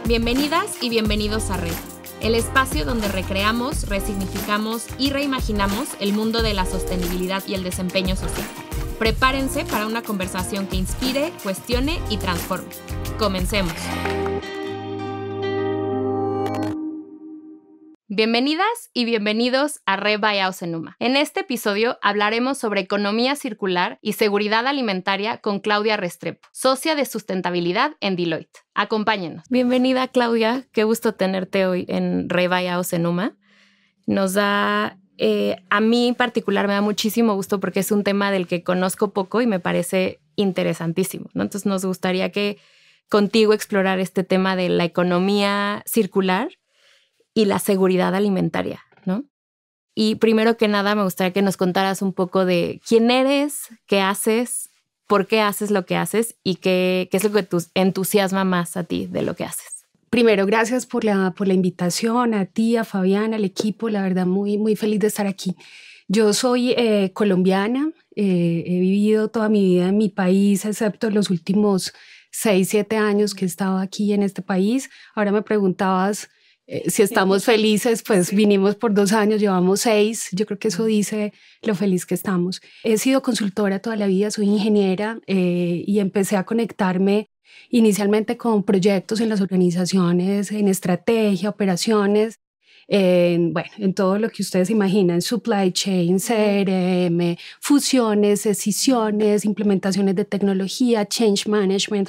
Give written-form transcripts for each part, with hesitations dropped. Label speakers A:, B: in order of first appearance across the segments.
A: Bienvenidas y bienvenidos a Red, el espacio donde recreamos, resignificamos y reimaginamos el mundo de la sostenibilidad y el desempeño social. Prepárense para una conversación que inspire, cuestione y transforme. Comencemos. Bienvenidas y bienvenidos a Red by Ausenuma. En este episodio hablaremos sobre economía circular y seguridad alimentaria con Claudia Restrepo, socia de sustentabilidad en Deloitte. Acompáñenos. Bienvenida, Claudia. Qué gusto tenerte hoy en Red by Ausenuma. Nos da, a mí en particular me da muchísimo gusto porque es un tema del que conozco poco y me parece interesantísimo, ¿no? Entonces nos gustaría que contigo explorar este tema de la economía circular y la seguridad alimentaria, ¿no? Y primero que nada me gustaría que nos contaras un poco de quién eres, qué haces, por qué haces lo que haces y qué es lo que te entusiasma más a ti de lo que haces.
B: Primero, gracias por la invitación, a ti, a Fabián, al equipo. La verdad, muy feliz de estar aquí. Yo soy colombiana, he vivido toda mi vida en mi país, excepto los últimos 6, 7 años que he estado aquí en este país. Ahora me preguntabas si estamos felices, pues vinimos por 2 años, llevamos 6. Yo creo que eso dice lo feliz que estamos. He sido consultora toda la vida, soy ingeniera y empecé a conectarme inicialmente con proyectos en las organizaciones, en estrategia, operaciones, en todo lo que ustedes imaginan, supply chain, CRM, fusiones, escisiones, implementaciones de tecnología, change management,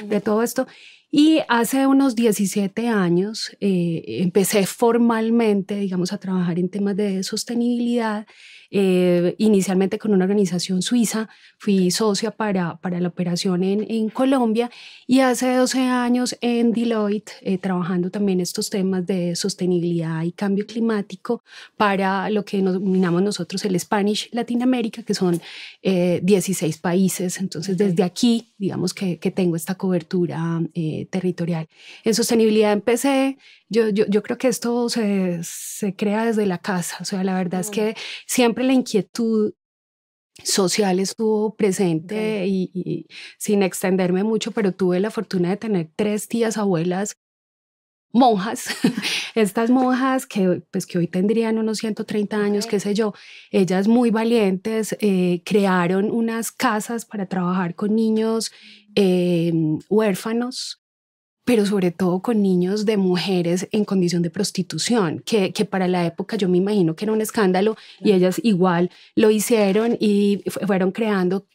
B: de todo esto. Y hace unos 17 años empecé formalmente, digamos, a trabajar en temas de sostenibilidad, inicialmente con una organización suiza. Fui socia para la operación en Colombia y hace 12 años en Deloitte, trabajando también estos temas de sostenibilidad y cambio climático para lo que denominamos nosotros el Spanish Latinoamérica, que son 16 países. Entonces, desde aquí, digamos que tengo esta cobertura territorial. En sostenibilidad empecé, yo creo que esto se crea desde la casa. O sea, la verdad es que siempre la inquietud social estuvo presente y sin extenderme mucho, pero tuve la fortuna de tener 3 tías abuelas monjas, estas monjas que hoy tendrían unos 130 años, qué sé yo. Ellas muy valientes crearon unas casas para trabajar con niños huérfanos, pero sobre todo con niños de mujeres en condición de prostitución, que para la época yo me imagino que era un escándalo, y ellas igual lo hicieron y fueron creando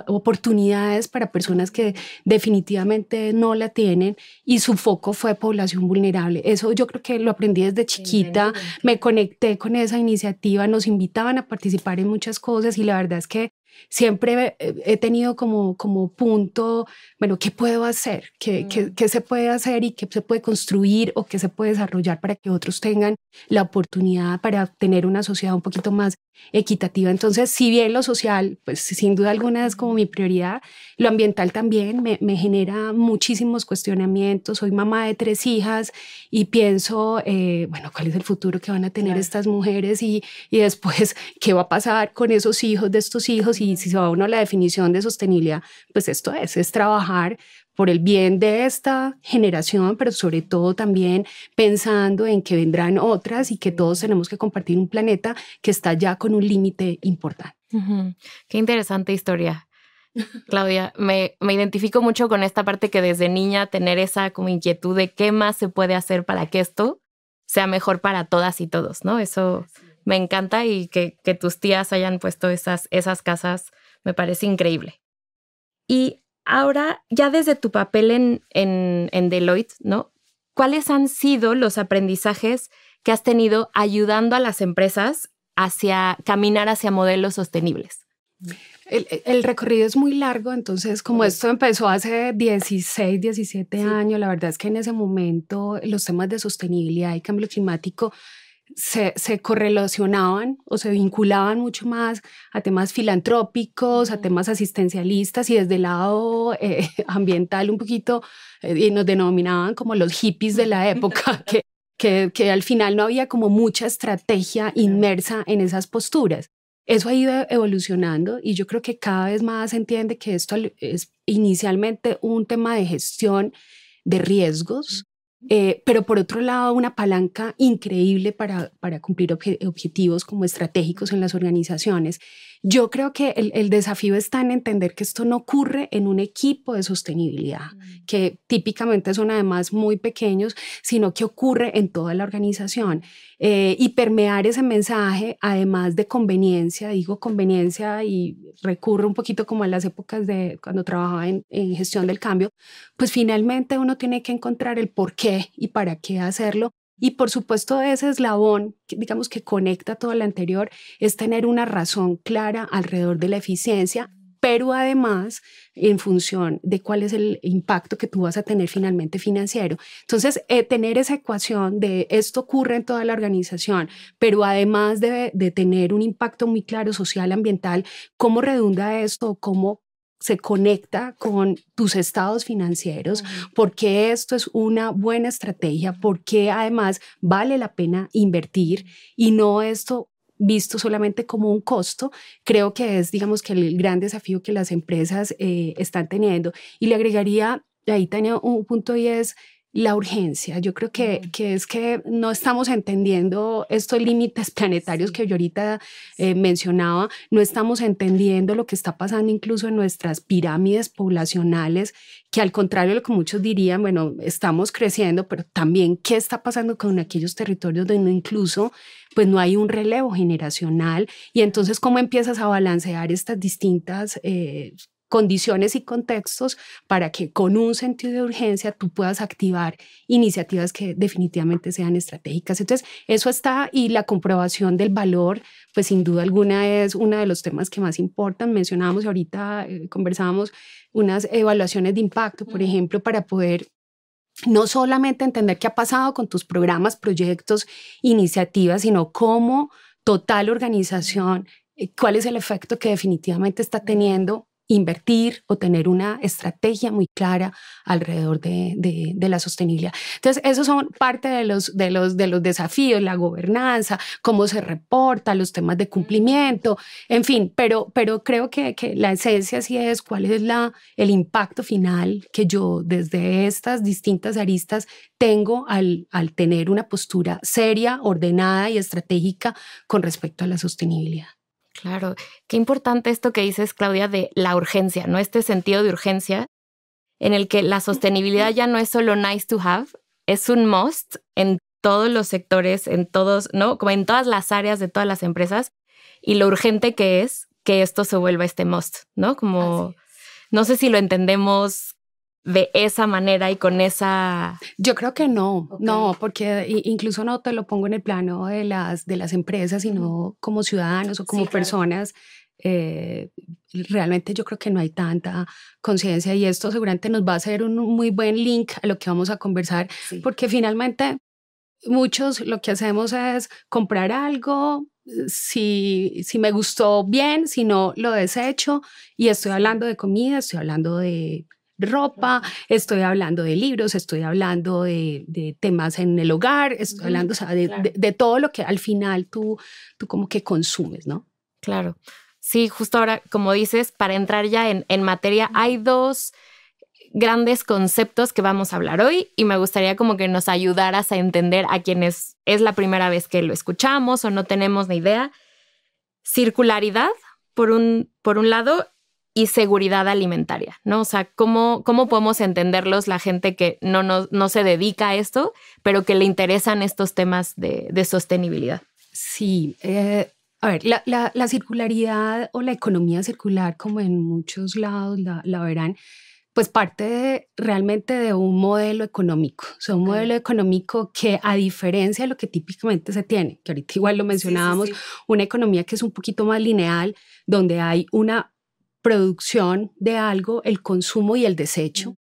B: oportunidades para personas que definitivamente no la tienen, y su foco fue población vulnerable. Eso yo creo que lo aprendí desde chiquita, me conecté con esa iniciativa, nos invitaban a participar en muchas cosas y la verdad es que siempre he tenido como punto, bueno, ¿qué puedo hacer? ¿Qué se puede hacer y qué se puede construir o qué se puede desarrollar para que otros tengan la oportunidad para tener una sociedad un poquito más equitativa? Entonces, si bien lo social, pues sin duda alguna es como mi prioridad, lo ambiental también me genera muchísimos cuestionamientos. Soy mamá de 3 hijas y pienso, ¿cuál es el futuro que van a tener estas mujeres? Y después, ¿qué va a pasar con esos hijos de estos hijos? Y si se va uno a la definición de sostenibilidad, pues esto es trabajar por el bien de esta generación, pero sobre todo también pensando en que vendrán otras y que todos tenemos que compartir un planeta que está ya con un límite importante.
A: Qué interesante historia, Claudia. Me identifico mucho con esta parte que desde niña tener esa como inquietud de qué más se puede hacer para que esto sea mejor para todas y todos, ¿no? Eso me encanta, y que tus tías hayan puesto esas casas me parece increíble. Y ahora, ya desde tu papel en Deloitte, ¿no? ¿Cuáles han sido los aprendizajes que has tenido ayudando a las empresas caminar hacia modelos sostenibles?
B: El recorrido es muy largo, entonces como esto empezó hace 16, 17 años, la verdad es que en ese momento los temas de sostenibilidad y cambio climático se correlacionaban o se vinculaban mucho más a temas filantrópicos, a temas asistencialistas, y desde el lado ambiental un poquito, y nos denominaban como los hippies de la época, que al final no había como mucha estrategia inmersa en esas posturas. Eso ha ido evolucionando y yo creo que cada vez más se entiende que esto es inicialmente un tema de gestión de riesgos, pero por otro lado una palanca increíble para cumplir objetivos como estratégicos en las organizaciones. Yo creo que el desafío está en entender que esto no ocurre en un equipo de sostenibilidad, que típicamente son además muy pequeños, sino que ocurre en toda la organización. Y permear ese mensaje, además de conveniencia, digo conveniencia y recurro un poquito como a las épocas de cuando trabajaba en gestión del cambio, pues finalmente uno tiene que encontrar el por qué y para qué hacerlo. Y por supuesto ese eslabón, digamos que conecta todo lo anterior, es tener una razón clara alrededor de la eficiencia, pero además en función de cuál es el impacto que tú vas a tener finalmente financiero. Entonces, tener esa ecuación de esto ocurre en toda la organización, pero además de tener un impacto muy claro social, ambiental, ¿cómo redunda esto? ¿Cómo se conecta con tus estados financieros? ¿Por qué esto es una buena estrategia? ¿Por qué además vale la pena invertir y no esto visto solamente como un costo? Creo que es, digamos, que el gran desafío que las empresas están teniendo. Y le agregaría ahí, Tania, un punto, y es la urgencia. Yo creo que es que no estamos entendiendo estos límites planetarios que yo ahorita mencionaba, no estamos entendiendo lo que está pasando incluso en nuestras pirámides poblacionales, que al contrario de lo que muchos dirían, bueno, estamos creciendo, pero también qué está pasando con aquellos territorios donde incluso pues no hay un relevo generacional, y entonces cómo empiezas a balancear estas distintas condiciones y contextos para que con un sentido de urgencia tú puedas activar iniciativas que definitivamente sean estratégicas. Entonces, eso está, y la comprobación del valor, pues sin duda alguna es uno de los temas que más importan. Mencionábamos ahorita, conversábamos unas evaluaciones de impacto, por ejemplo, para poder no solamente entender qué ha pasado con tus programas, proyectos, iniciativas, sino cómo total organización, cuál es el efecto que definitivamente está teniendo invertir o tener una estrategia muy clara alrededor de la sostenibilidad. Entonces, esos son parte de los desafíos, la gobernanza, cómo se reporta, los temas de cumplimiento, en fin, pero creo que la esencia sí es cuál es el impacto final que yo desde estas distintas aristas tengo al tener una postura seria, ordenada y estratégica con respecto a la sostenibilidad.
A: Claro, qué importante esto que dices, Claudia, de la urgencia, ¿no? Este sentido de urgencia en el que la sostenibilidad ya no es solo nice to have, es un must en todos los sectores, en todos, ¿no? Como en todas las áreas de todas las empresas, y lo urgente que es que esto se vuelva este must, ¿no? Como, no sé si lo entendemos de esa manera y con esa...
B: Yo creo que no, no, porque incluso no te lo pongo en el plano de las empresas, sino como ciudadanos o como personas. Realmente yo creo que no hay tanta conciencia, y esto seguramente nos va a hacer un muy buen link a lo que vamos a conversar, porque finalmente muchos lo que hacemos es comprar algo, si me gustó bien, si no lo desecho, y estoy hablando de comida, estoy hablando de ropa, estoy hablando de libros, estoy hablando de temas en el hogar, estoy hablando, o sea, de todo lo que al final tú como que consumes, ¿no?
A: Claro. Sí, justo ahora, como dices, para entrar ya en materia, hay dos grandes conceptos que vamos a hablar hoy, y me gustaría como que nos ayudaras a entender a quienes es la primera vez que lo escuchamos o no tenemos ni idea. Circularidad, por un lado, y seguridad alimentaria, ¿no? O sea, ¿cómo podemos entenderlos la gente que no se dedica a esto, pero que le interesan estos temas de sostenibilidad?
B: Sí, a ver, la circularidad o la economía circular, como en muchos lados la verán, pues parte realmente de un modelo económico, o sea, un modelo económico que, a diferencia de lo que típicamente se tiene, que ahorita igual lo mencionábamos, una economía que es un poquito más lineal, donde hay una producción de algo, el consumo y el desecho.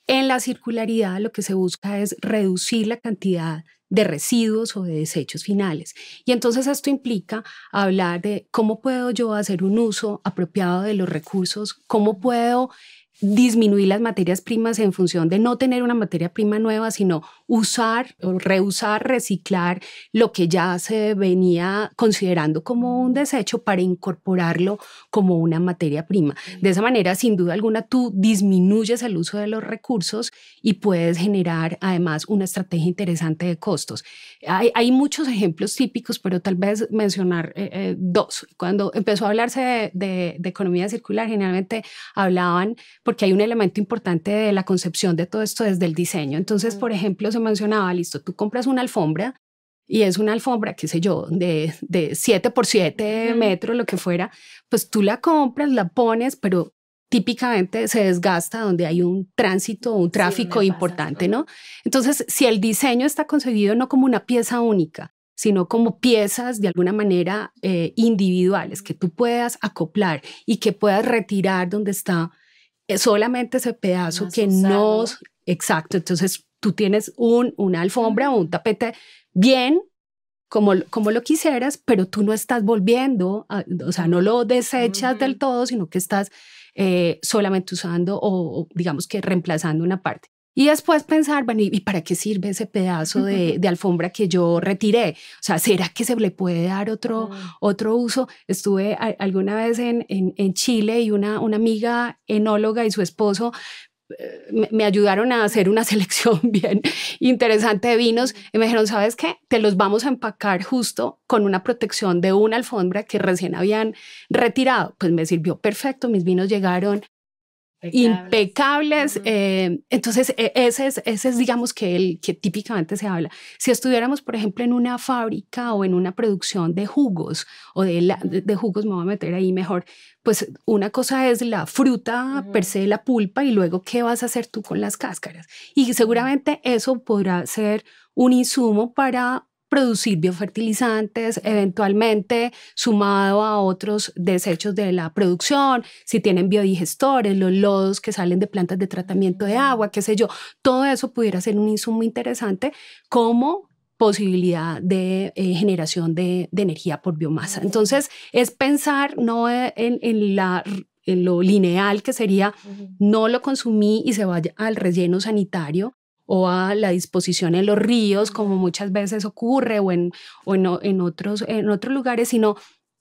B: En la circularidad lo que se busca es reducir la cantidad de residuos o de desechos finales. Y entonces esto implica hablar de cómo puedo yo hacer un uso apropiado de los recursos, cómo puedo disminuir las materias primas en función de no tener una materia prima nueva, sino usar o reusar, reciclar lo que ya se venía considerando como un desecho para incorporarlo como una materia prima. De esa manera, sin duda alguna, tú disminuyes el uso de los recursos y puedes generar además una estrategia interesante de costos. Hay muchos ejemplos típicos, pero tal vez mencionar dos. Cuando empezó a hablarse de economía circular, generalmente hablaban porque hay un elemento importante de la concepción de todo esto desde el diseño. Entonces, por ejemplo, se mencionaba, listo, tú compras una alfombra y es una alfombra, qué sé yo, de 7 por 7 metros, lo que fuera, pues tú la compras, la pones, pero típicamente se desgasta donde hay un tránsito, un tráfico importante, ¿no? Entonces, si el diseño está concebido no como una pieza única, sino como piezas de alguna manera individuales que tú puedas acoplar y que puedas retirar donde está solamente ese pedazo que no... Exacto, entonces tú tienes una alfombra o un tapete bien como lo quisieras, pero tú no estás volviendo, o sea, no lo desechas del todo, sino que estás solamente usando o digamos que reemplazando una parte. Y después pensar, bueno, ¿y para qué sirve ese pedazo de alfombra que yo retiré? O sea, ¿será que se le puede dar otro uso? Estuve alguna vez en Chile y una amiga enóloga y su esposo me ayudaron a hacer una selección bien interesante de vinos y me dijeron, ¿sabes qué? Te los vamos a empacar justo con una protección de una alfombra que recién habían retirado. Pues me sirvió perfecto, mis vinos llegaron impecables. Entonces, ese es, digamos, que el que típicamente se habla. Si estuviéramos, por ejemplo, en una fábrica o en una producción de jugos o de jugos, me voy a meter ahí mejor, pues una cosa es la fruta per se, la pulpa, y luego qué vas a hacer tú con las cáscaras. Y seguramente eso podrá ser un insumo para producir biofertilizantes, eventualmente sumado a otros desechos de la producción, si tienen biodigestores, los lodos que salen de plantas de tratamiento de agua, qué sé yo, todo eso pudiera ser un insumo interesante como posibilidad de generación de energía por biomasa. Entonces, es pensar no en lo lineal, que sería no lo consumí y se vaya al relleno sanitario o a la disposición en los ríos, como muchas veces ocurre, o en otros lugares, sino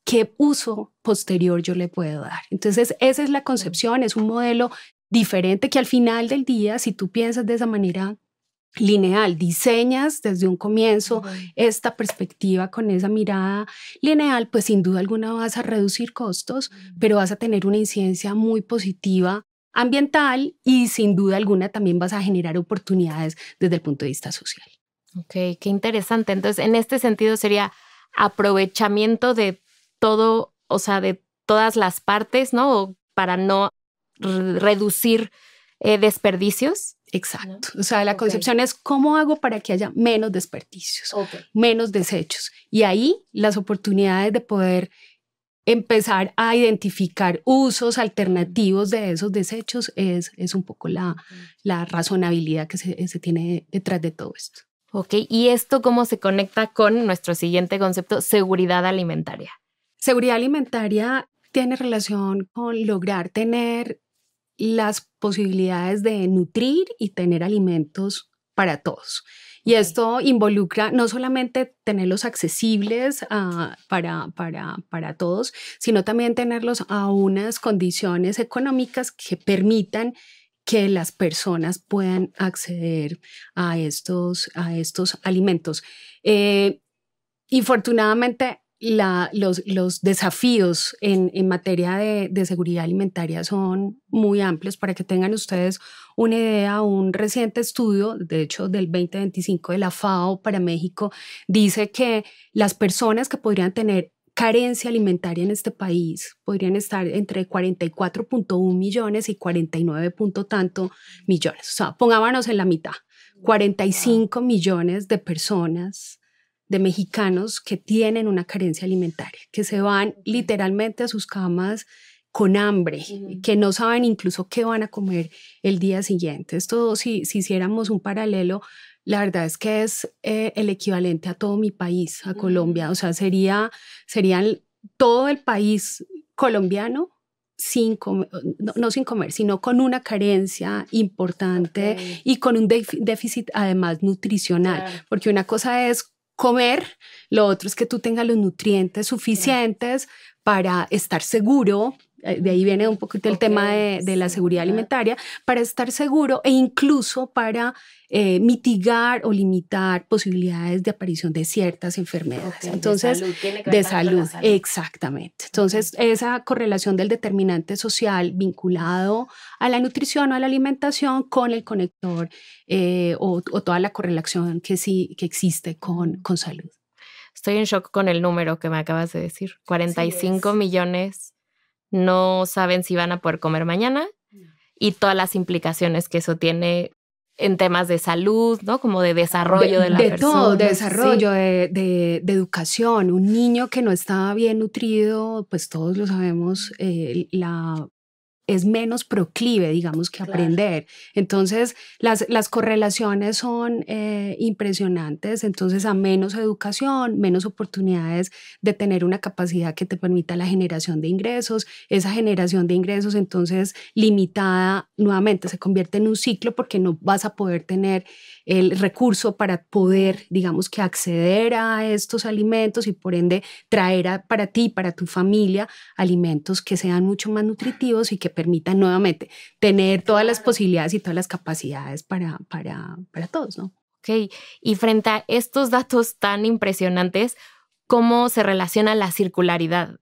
B: qué uso posterior yo le puedo dar. Entonces, esa es la concepción, es un modelo diferente que al final del día, si tú piensas de esa manera lineal, diseñas desde un comienzo esta perspectiva con esa mirada lineal, pues sin duda alguna vas a reducir costos, pero vas a tener una incidencia muy positiva ambiental y sin duda alguna también vas a generar oportunidades desde el punto de vista social.
A: Ok, qué interesante. Entonces, en este sentido sería aprovechamiento de todo, o sea, de todas las partes, ¿no? Para no reducir desperdicios.
B: Exacto. ¿No? O sea, la concepción es cómo hago para que haya menos desperdicios, menos desechos. Y ahí las oportunidades de poder empezar a identificar usos alternativos de esos desechos es un poco la razonabilidad que se tiene detrás de todo esto.
A: Ok, ¿y esto cómo se conecta con nuestro siguiente concepto, seguridad alimentaria?
B: Seguridad alimentaria tiene relación con lograr tener las posibilidades de nutrir y tener alimentos para todos. Y esto involucra no solamente tenerlos accesibles para todos, sino también tenerlos a unas condiciones económicas que permitan que las personas puedan acceder a estos alimentos. Infortunadamente, los desafíos en materia de seguridad alimentaria son muy amplios. Para que tengan ustedes una idea, un reciente estudio, de hecho del 2025 de la FAO para México, dice que las personas que podrían tener carencia alimentaria en este país podrían estar entre 44.1 millones y 49 tanto millones. O sea, pongámonos en la mitad, 45 millones de personas, de mexicanos que tienen una carencia alimentaria, que se van literalmente a sus camas con hambre, que no saben incluso qué van a comer el día siguiente. Esto, si hiciéramos un paralelo, la verdad es que es el equivalente a todo mi país, a Colombia. O sea, serían todo el país colombiano no sin comer, sino con una carencia importante y con un déficit además nutricional, porque una cosa es comer, lo otro es que tú tengas los nutrientes suficientes para estar seguro. De ahí viene un poquito el tema de la seguridad alimentaria, para estar seguro e incluso para mitigar o limitar posibilidades de aparición de ciertas enfermedades. Entonces, de salud, exactamente. Entonces, esa correlación del determinante social vinculado a la nutrición o a la alimentación con el conector o toda la correlación que existe con salud.
A: Estoy en shock con el número que me acabas de decir. 45 millones no saben si van a poder comer mañana y todas las implicaciones que eso tiene en temas de salud, ¿no? Como de desarrollo de la persona.
B: De todo, de desarrollo, de educación. Un niño que no está bien nutrido, pues todos lo sabemos, es menos proclive, digamos, que aprender. Entonces, las correlaciones son impresionantes. Entonces, a menos educación, menos oportunidades de tener una capacidad que te permita la generación de ingresos. Esa generación de ingresos, entonces, limitada, nuevamente, se convierte en un ciclo porque no vas a poder tener el recurso para poder, digamos, que acceder a estos alimentos y, por ende, traer para ti, para tu familia, alimentos que sean mucho más nutritivos y que permitan nuevamente tener todas las posibilidades y todas las capacidades para todos, ¿no?
A: Ok, y frente a estos datos tan impresionantes, ¿cómo se relaciona la circularidad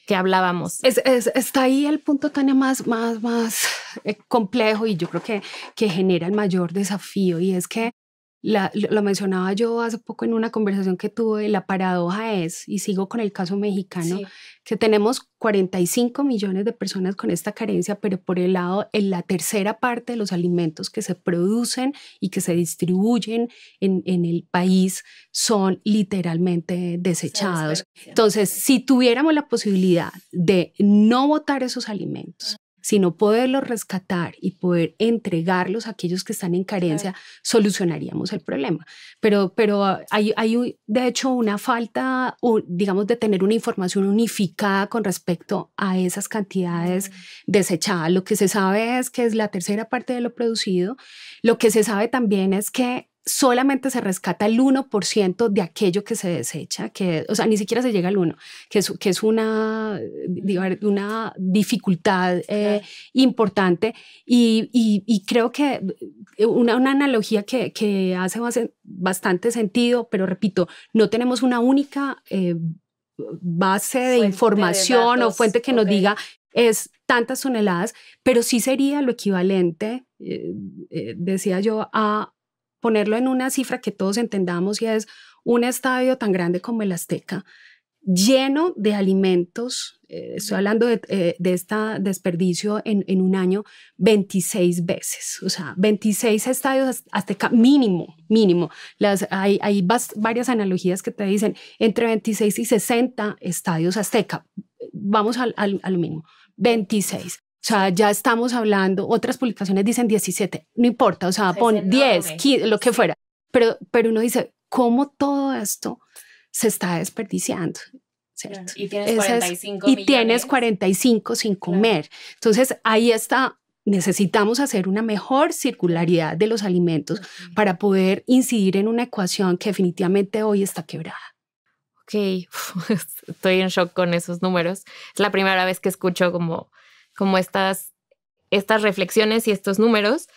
A: que hablábamos?
B: Está ahí el punto, Tania, más complejo y yo creo que genera el mayor desafío, y es que lo mencionaba yo hace poco en una conversación que tuve. La paradoja es, y sigo con el caso mexicano, que tenemos 45 millones de personas con esta carencia, pero por el lado, en la tercera parte de los alimentos que se producen y que se distribuyen en el país son literalmente desechados. Entonces, si tuviéramos la posibilidad de no botar esos alimentos, sino poderlos rescatar y poder entregarlos a aquellos que están en carencia, solucionaríamos el problema. Pero hay de hecho una falta, digamos, de tener una información unificada con respecto a esas cantidades desechadas. Lo que se sabe es que es la tercera parte de lo producido. Lo que se sabe también es que solamente se rescata el 1% de aquello que se desecha, o sea, ni siquiera se llega al 1%, que es una dificultad importante, y creo que una analogía que hace bastante sentido, pero repito, no tenemos una única base de información o fuente que nos diga es tantas toneladas, pero sí sería lo equivalente, decía yo, a ponerlo en una cifra que todos entendamos, y es un estadio tan grande como el Azteca, lleno de alimentos. Estoy hablando de este desperdicio en un año 26 veces, o sea, 26 estadios Azteca mínimo. Hay varias analogías que te dicen entre 26 y 60 estadios Azteca. Vamos a lo mínimo, 26. O sea, ya estamos hablando, otras publicaciones dicen 17, no importa, o sea, pon 10, 15, lo que fuera. Pero uno dice, ¿cómo todo esto se está desperdiciando? ¿Cierto?
A: Y tienes 45 millones.
B: Y tienes 45 sin comer. Entonces, ahí está. Necesitamos hacer una mejor circularidad de los alimentos para poder incidir en una ecuación que definitivamente hoy está quebrada.
A: Ok, estoy en shock con esos números. Es la primera vez que escucho como estas reflexiones y estos números,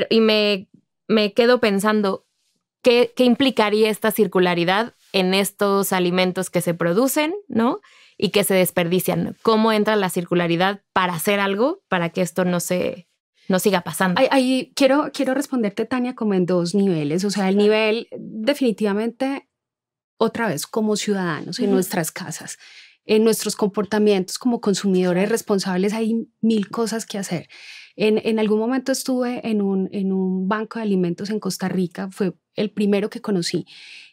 A: y me quedo pensando, ¿qué implicaría esta circularidad en estos alimentos que se producen, ¿no? Y que se desperdician? ¿Cómo entra la circularidad para hacer algo para que esto no siga pasando?
B: Ahí quiero responderte, Tania, como en dos niveles. O sea, el nivel definitivamente, otra vez, como ciudadanos en nuestras casas, en nuestros comportamientos como consumidores responsables, hay mil cosas que hacer. En algún momento estuve en un banco de alimentos en Costa Rica, fue el primero que conocí,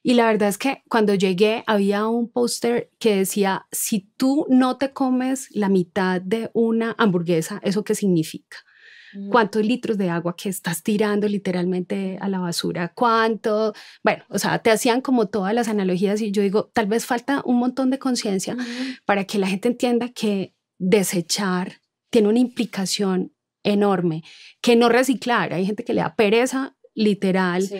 B: y la verdad es que cuando llegué había un póster que decía: si tú no te comes la mitad de una hamburguesa, ¿eso qué significa? ¿Cuántos litros de agua que estás tirando literalmente a la basura? ¿Cuánto? Bueno, o sea, te hacían como todas las analogías, y yo digo, tal vez falta un montón de conciencia para que la gente entienda que desechar tiene una implicación enorme que no reciclar. Hay gente que le da pereza literal. Sí.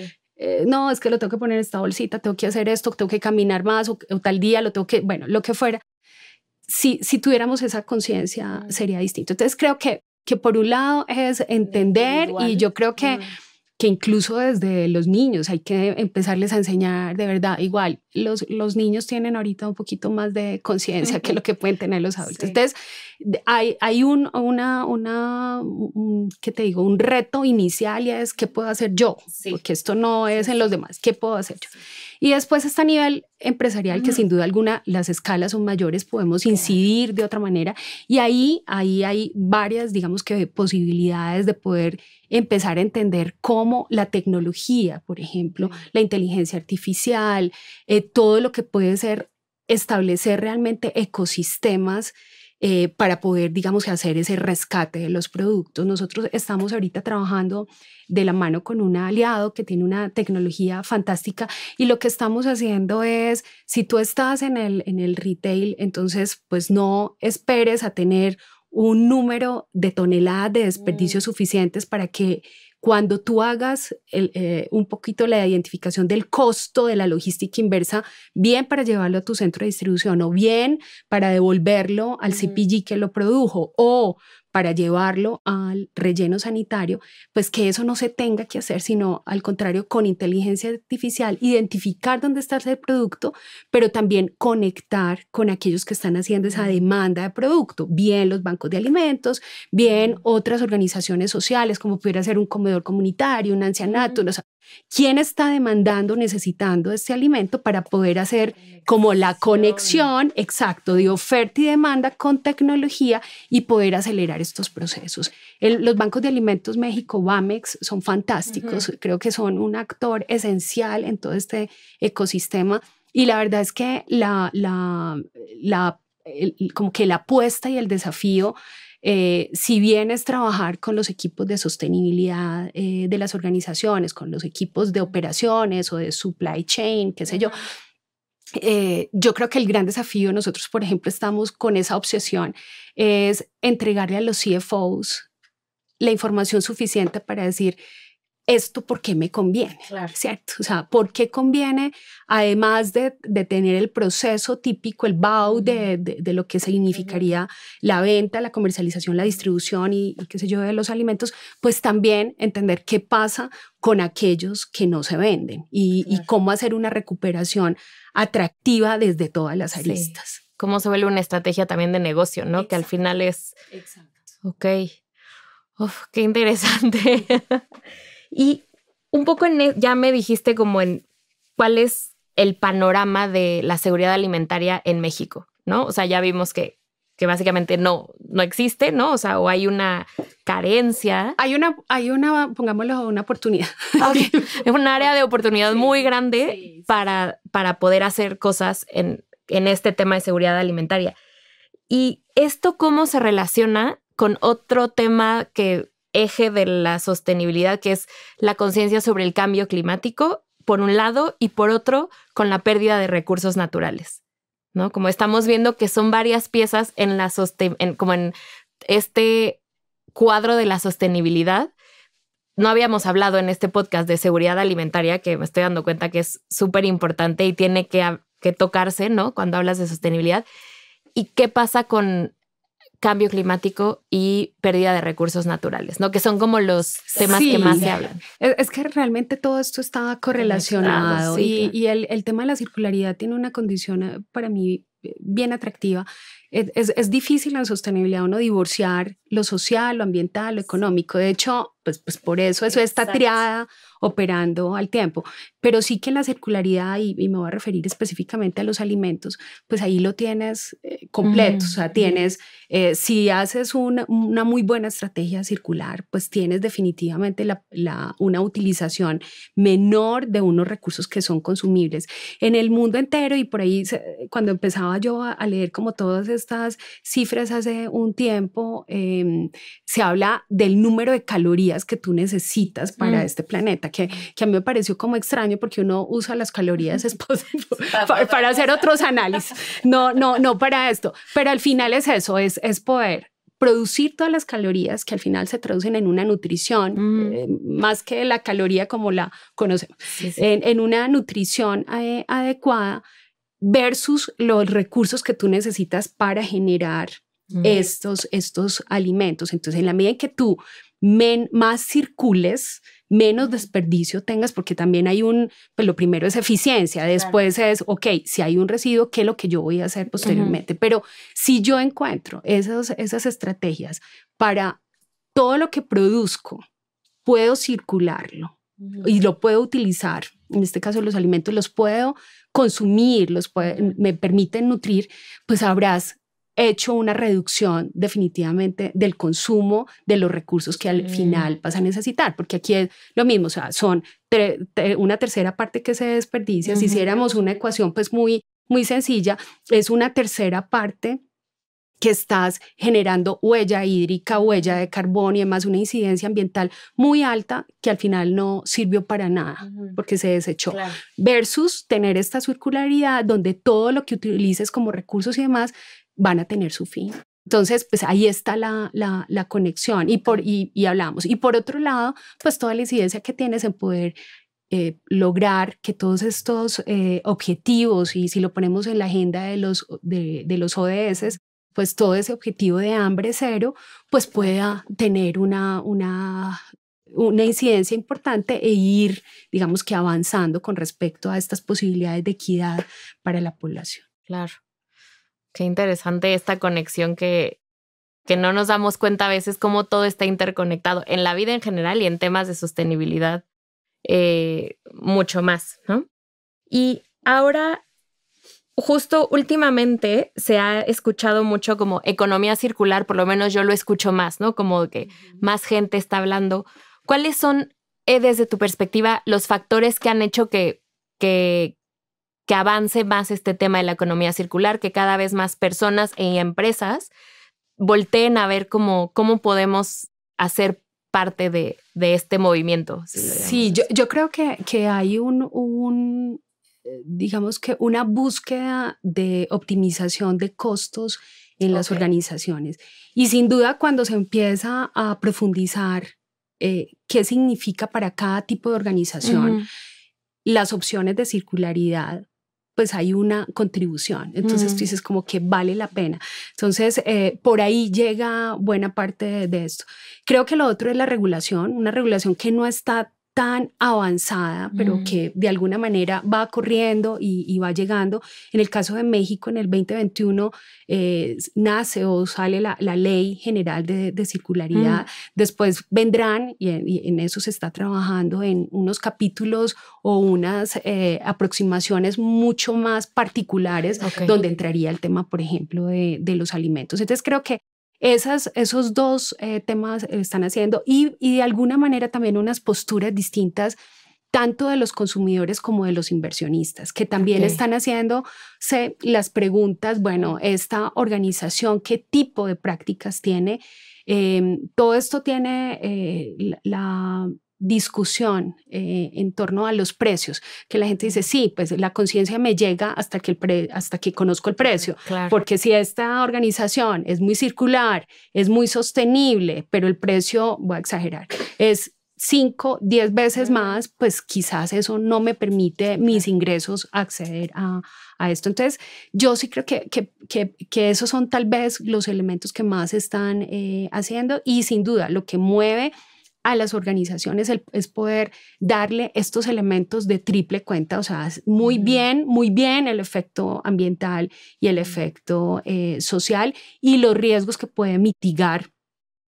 B: No, es que lo tengo que poner en esta bolsita, tengo que hacer esto, tengo que caminar más o tal día lo tengo que, bueno, lo que fuera. Si tuviéramos esa conciencia sería distinto. Entonces creo que por un lado es entender y yo creo que incluso desde los niños hay que empezarles a enseñar de verdad. Igual, los niños tienen ahorita un poquito más de conciencia que lo que pueden tener los adultos. Sí. Entonces, hay un reto inicial y es ¿qué puedo hacer yo? Sí. Porque esto no es en los demás. ¿Qué puedo hacer yo? Sí. Y después está a nivel empresarial, que sin duda alguna las escalas son mayores, podemos incidir de otra manera. Y ahí hay varias, digamos que posibilidades de poder empezar a entender cómo la tecnología, por ejemplo, la inteligencia artificial, todo lo que puede ser establecer realmente ecosistemas para poder, digamos, hacer ese rescate de los productos. Nosotros estamos ahorita trabajando de la mano con un aliado que tiene una tecnología fantástica y lo que estamos haciendo es, si tú estás en el retail, entonces pues no esperes a tener un número de toneladas de desperdicios suficientes para que cuando tú hagas un poquito la identificación del costo de la logística inversa, bien para llevarlo a tu centro de distribución o bien para devolverlo al CPG que lo produjo o para llevarlo al relleno sanitario, pues que eso no se tenga que hacer, sino al contrario, con inteligencia artificial, identificar dónde está ese producto, pero también conectar con aquellos que están haciendo esa demanda de producto, bien los bancos de alimentos, bien otras organizaciones sociales, como pudiera ser un comedor comunitario, un ancianato, o sea, ¿quién está demandando, necesitando este alimento para poder hacer como la conexión, exacto, de oferta y demanda con tecnología y poder acelerar estos procesos? Los bancos de alimentos México, Bamex, son fantásticos. Creo que son un actor esencial en todo este ecosistema y la verdad es que como que la apuesta y el desafío, si bien es trabajar con los equipos de sostenibilidad de las organizaciones, con los equipos de operaciones o de supply chain, qué sé yo, yo creo que el gran desafío, nosotros por ejemplo estamos con esa obsesión, es entregarle a los CFOs la información suficiente para decir esto por qué me conviene, claro. ¿Cierto? O sea, ¿por qué conviene? Además de tener el proceso típico, el BAU de lo que significaría la venta, la comercialización, la distribución y qué sé yo de los alimentos, pues también entender qué pasa con aquellos que no se venden y cómo hacer una recuperación atractiva desde todas las aristas.
A: Sí. Cómo se vuelve una estrategia también de negocio, ¿no? Exacto. Que al final es... Exacto. Ok. Uf, qué interesante. Y un poco ya me dijiste como en cuál es el panorama de la seguridad alimentaria en México, ¿no? O sea, ya vimos que básicamente no existe, ¿no? O sea, o hay una carencia.
B: Hay una, pongámoslo, una oportunidad.
A: Okay. Es un área de oportunidad muy grande para poder hacer cosas en este tema de seguridad alimentaria. ¿Y esto cómo se relaciona con otro tema eje de la sostenibilidad, que es la conciencia sobre el cambio climático, por un lado, y por otro, con la pérdida de recursos naturales, ¿no? Como estamos viendo que son varias piezas como en este cuadro de la sostenibilidad. No habíamos hablado en este podcast de seguridad alimentaria, que me estoy dando cuenta que es súper importante y tiene que tocarse, ¿no? Cuando hablas de sostenibilidad. ¿Y qué pasa con cambio climático y pérdida de recursos naturales, ¿no? Que son como los temas que más se hablan.
B: Es que realmente todo esto está correlacionado y el tema de la circularidad tiene una condición para mí bien atractiva. Es difícil en sostenibilidad uno divorciar lo social, lo ambiental, lo económico. De hecho, pues por eso está triada operando al tiempo. Pero sí que en la circularidad, y me voy a referir específicamente a los alimentos, pues ahí lo tienes completo. O sea, tienes, si haces una muy buena estrategia circular, pues tienes definitivamente una utilización menor de unos recursos que son consumibles. En el mundo entero, y por ahí cuando empezaba yo a leer como todas estas cifras hace un tiempo, se habla del número de calorías calorías que tú necesitas para este planeta, que a mí me pareció como extraño porque uno usa las calorías para hacer otros análisis, no para esto, pero al final es eso, es poder producir todas las calorías que al final se traducen en una nutrición, más que la caloría como la conocemos, en una nutrición adecuada versus los recursos que tú necesitas para generar estos alimentos. Entonces, en la medida en que tú más circules, menos desperdicio tengas, porque también hay pues lo primero es eficiencia, después es, ok, si hay un residuo, ¿qué es lo que yo voy a hacer posteriormente? Pero si yo encuentro esas estrategias para todo lo que produzco, puedo circularlo y lo puedo utilizar, en este caso los alimentos los puedo consumir, me permiten nutrir, pues habrás hecho una reducción definitivamente del consumo de los recursos que al final vas a necesitar, porque aquí es lo mismo, o sea, son una tercera parte que se desperdicia. Si hiciéramos una ecuación pues muy, muy sencilla, es una tercera parte que estás generando huella hídrica, huella de carbono y además una incidencia ambiental muy alta que al final no sirvió para nada porque se desechó. Claro. Versus tener esta circularidad donde todo lo que utilices como recursos y demás van a tener su fin. Entonces, pues ahí está la conexión y hablamos. Y por otro lado, pues toda la incidencia que tienes en poder lograr que todos estos objetivos, y si lo ponemos en la agenda de los ODS, pues todo ese objetivo de hambre cero, pues pueda tener una incidencia importante e ir, digamos que avanzando con respecto a estas posibilidades de equidad para la población.
A: Claro. Qué interesante esta conexión que no nos damos cuenta a veces cómo todo está interconectado en la vida en general y en temas de sostenibilidad mucho más, ¿no? Y ahora, justo últimamente se ha escuchado mucho como economía circular, por lo menos yo lo escucho más, ¿no? Como que más gente está hablando. ¿Cuáles son, desde tu perspectiva, los factores que han hecho que avance más este tema de la economía circular, que cada vez más personas y empresas volteen a ver cómo podemos hacer parte de este movimiento?
B: Sí, yo creo que hay digamos que una búsqueda de optimización de costos en las organizaciones. Y sin duda cuando se empieza a profundizar qué significa para cada tipo de organización las opciones de circularidad, pues hay una contribución. Entonces tú dices como que vale la pena. Entonces, por ahí llega buena parte de esto. Creo que lo otro es la regulación, una regulación que no está tan avanzada, pero que de alguna manera va corriendo y va llegando. En el caso de México, en el 2021 nace o sale la Ley General de Circularidad. Después vendrán, y en eso se está trabajando, en unos capítulos o unas aproximaciones mucho más particulares, donde entraría el tema, por ejemplo, de los alimentos. Entonces creo que esos dos temas están haciendo y de alguna manera también unas posturas distintas tanto de los consumidores como de los inversionistas, que también están haciéndose las preguntas, bueno, esta organización, ¿qué tipo de prácticas tiene? Todo esto tiene la discusión en torno a los precios, que la gente dice, sí, pues la conciencia me llega hasta que conozco el precio, porque si esta organización es muy circular, es muy sostenible, pero el precio, voy a exagerar, es 5, 10 veces más, pues quizás eso no me permite mis ingresos acceder a esto. Entonces, yo sí creo que esos son tal vez los elementos que más están haciendo y sin duda lo que mueve a las organizaciones es poder darle estos elementos de triple cuenta, o sea, muy bien el efecto ambiental y el efecto social y los riesgos que puede mitigar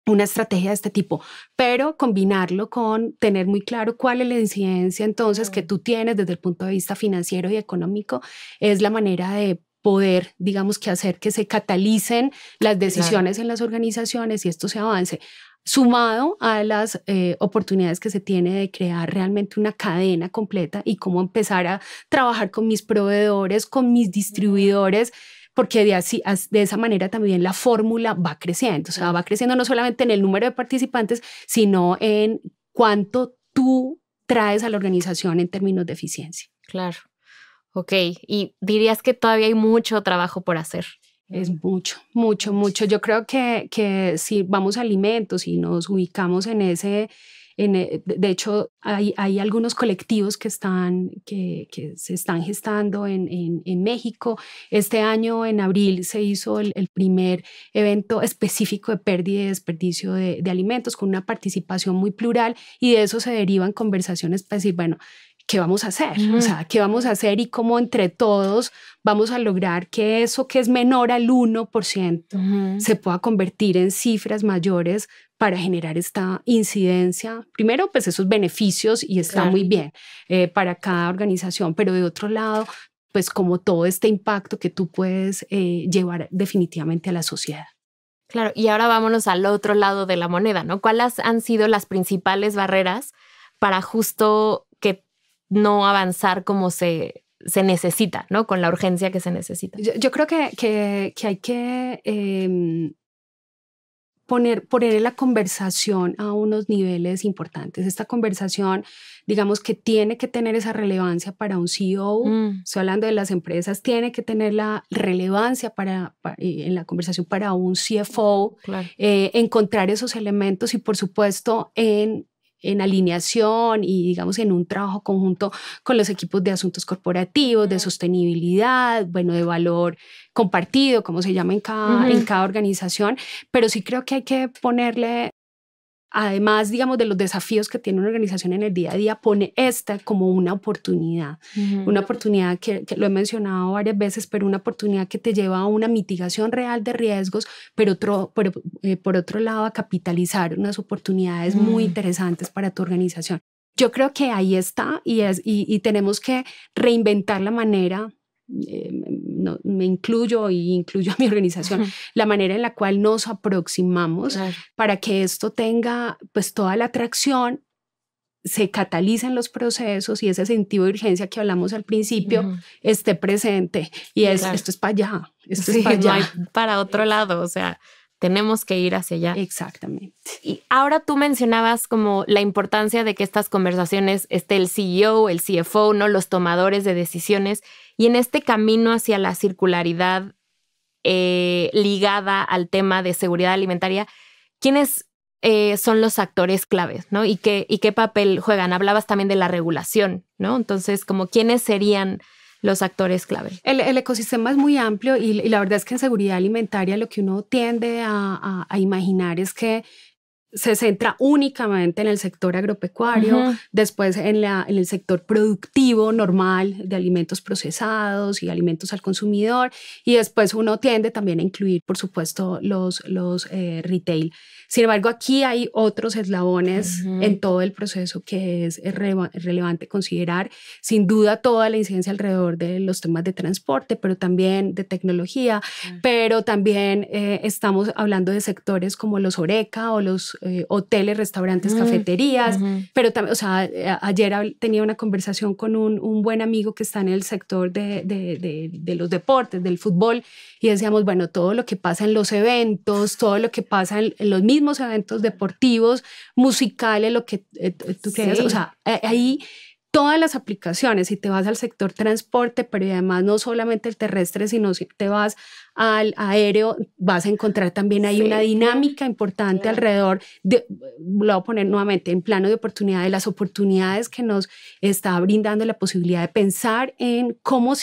B: una estrategia de este tipo, pero combinarlo con tener muy claro cuál es la incidencia entonces que tú tienes desde el punto de vista financiero y económico, es la manera de poder, digamos que hacer que se catalicen las decisiones en las organizaciones y esto se avance, sumado a las oportunidades que se tiene de crear realmente una cadena completa y cómo empezar a trabajar con mis proveedores, con mis distribuidores, porque de esa manera también la fórmula va creciendo. O sea, va creciendo no solamente en el número de participantes, sino en cuánto tú traes a la organización en términos de eficiencia.
A: Claro. Ok. ¿Y dirías que todavía hay mucho trabajo por hacer?
B: Es mucho. Yo creo que si vamos a alimentos y nos ubicamos en ese... de hecho, hay algunos colectivos que se están gestando en México. Este año, en abril, se hizo el primer evento específico de pérdida y desperdicio de alimentos con una participación muy plural, y de eso se derivan conversaciones para decir, bueno, ¿qué vamos a hacer? O sea, ¿qué vamos a hacer y cómo entre todos vamos a lograr que eso que es menor al 1% se pueda convertir en cifras mayores para generar esta incidencia? Primero, pues esos beneficios, y está muy bien para cada organización, pero de otro lado, pues como todo este impacto que tú puedes llevar definitivamente a la sociedad.
A: Claro, y ahora vámonos al otro lado de la moneda, ¿no? ¿Cuáles han sido las principales barreras para justo que no avanzar como se necesita, ¿no? Con la urgencia que se necesita?
B: Yo creo que hay que poner en la conversación a unos niveles importantes. Esta conversación, digamos, que tiene que tener esa relevancia para un CEO. Estoy hablando de las empresas, tiene que tener la relevancia en la conversación para un CFO. Claro. Encontrar esos elementos y, por supuesto, en alineación y, digamos, en un trabajo conjunto con los equipos de asuntos corporativos, de sostenibilidad, bueno, de valor compartido, como se llama en cada organización. Pero sí creo que hay que ponerle, además, digamos, de los desafíos que tiene una organización en el día a día, pone esta como una oportunidad. Una oportunidad que lo he mencionado varias veces, pero una oportunidad que te lleva a una mitigación real de riesgos, pero por otro lado a capitalizar unas oportunidades muy interesantes para tu organización. Yo creo que ahí está, y tenemos que reinventar la manera, me incluyo y incluyo a mi organización, la manera en la cual nos aproximamos para que esto tenga pues toda la atracción, se catalicen los procesos y ese sentido de urgencia que hablamos al principio esté presente. Y esto es para allá, esto es para allá.
A: No hay para otro lado, o sea, tenemos que ir hacia allá.
B: Exactamente.
A: Y ahora tú mencionabas como la importancia de que estas conversaciones esté el CEO, el CFO, ¿no? Los tomadores de decisiones. Y en este camino hacia la circularidad ligada al tema de seguridad alimentaria, ¿quiénes son los actores claves, ¿no? ¿Y qué papel juegan? Hablabas también de la regulación, ¿no? Entonces, como ¿quiénes serían los actores clave?
B: El ecosistema es muy amplio y la verdad es que en seguridad alimentaria lo que uno tiende a imaginar es que se centra únicamente en el sector agropecuario, después en el sector productivo normal de alimentos procesados y alimentos al consumidor, y después uno tiende también a incluir, por supuesto, los retail. Sin embargo, aquí hay otros eslabones en todo el proceso que es relevante considerar. Sin duda, toda la incidencia alrededor de los temas de transporte, pero también de tecnología, pero también estamos hablando de sectores como los HoReCa o los hoteles, restaurantes, cafeterías, pero también, o sea, ayer tenía una conversación con un buen amigo que está en el sector de los deportes, del fútbol, y decíamos, bueno, todo lo que pasa en los eventos, todo lo que pasa en los mismos eventos deportivos, musicales, lo que tú creas, o sea, ahí todas las aplicaciones, si te vas al sector transporte, pero además no solamente el terrestre, sino si te vas al aéreo, vas a encontrar también ahí una dinámica importante alrededor de, lo voy a poner nuevamente en plano de oportunidades, las oportunidades que nos está brindando la posibilidad de pensar en cómo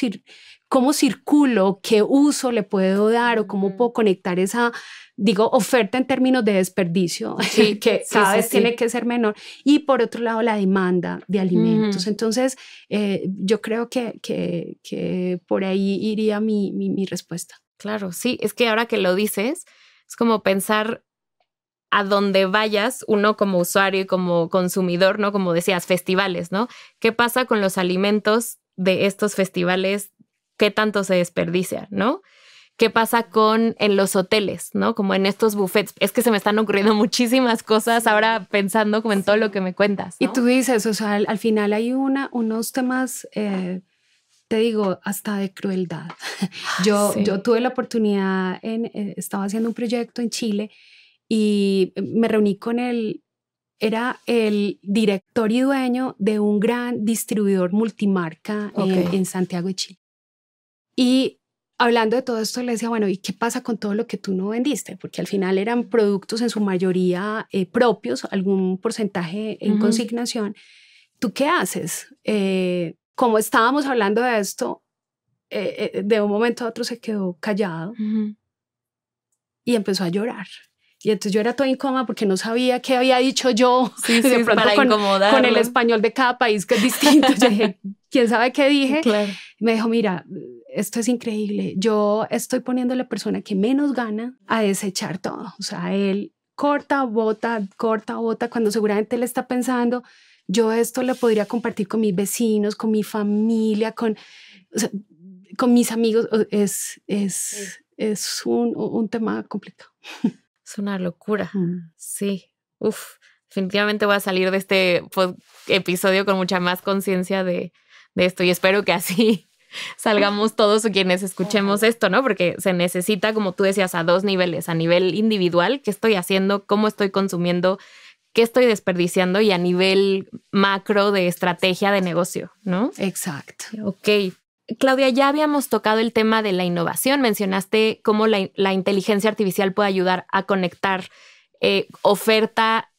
B: circulo, qué uso le puedo dar o cómo puedo conectar esa, digo, oferta en términos de desperdicio, que cada vez tiene que ser menor, y por otro lado la demanda de alimentos. Entonces, yo creo que por ahí iría mi respuesta.
A: Claro, sí, es que ahora que lo dices, es como pensar a donde vayas, uno como usuario y como consumidor, ¿no? Como decías, festivales, ¿no? ¿Qué pasa con los alimentos de estos festivales? ¿Qué tanto se desperdicia, no? ¿Qué pasa en los hoteles, no? Como en estos buffets. Es que se me están ocurriendo muchísimas cosas ahora pensando como en todo lo que me cuentas, ¿no?
B: Y tú dices, o sea, al final hay unos temas te digo, hasta de crueldad. Yo tuve la oportunidad, estaba haciendo un proyecto en Chile y me reuní con era el director y dueño de un gran distribuidor multimarca en Santiago de Chile. Y hablando de todo esto, le decía, bueno, ¿y qué pasa con todo lo que tú no vendiste? Porque al final eran productos en su mayoría propios, algún porcentaje en consignación. ¿Tú qué haces? Como estábamos hablando de esto, de un momento a otro se quedó callado y empezó a llorar. Y entonces yo era toda incómoda porque no sabía qué había dicho yo. De pronto
A: para
B: con el español de cada país que es distinto. Yo dije, ¿quién sabe qué dije?
A: Claro.
B: Me dijo, mira, esto es increíble. Yo estoy poniendo a la persona que menos gana a desechar todo. O sea, él corta, bota, cuando seguramente él está pensando, yo esto lo podría compartir con mis vecinos, con mi familia, con mis amigos. Es un tema complicado.
A: Es una locura. Sí. Definitivamente voy a salir de este episodio con mucha más conciencia de esto y espero que así salgamos todos quienes escuchemos esto, ¿no? Porque se necesita, como tú decías, a dos niveles, a nivel individual, qué estoy haciendo, cómo estoy consumiendo, qué estoy desperdiciando, y a nivel macro de estrategia de negocio, ¿no?
B: Exacto.
A: Ok. Claudia, ya habíamos tocado el tema de la innovación. Mencionaste cómo la inteligencia artificial puede ayudar a conectar oferta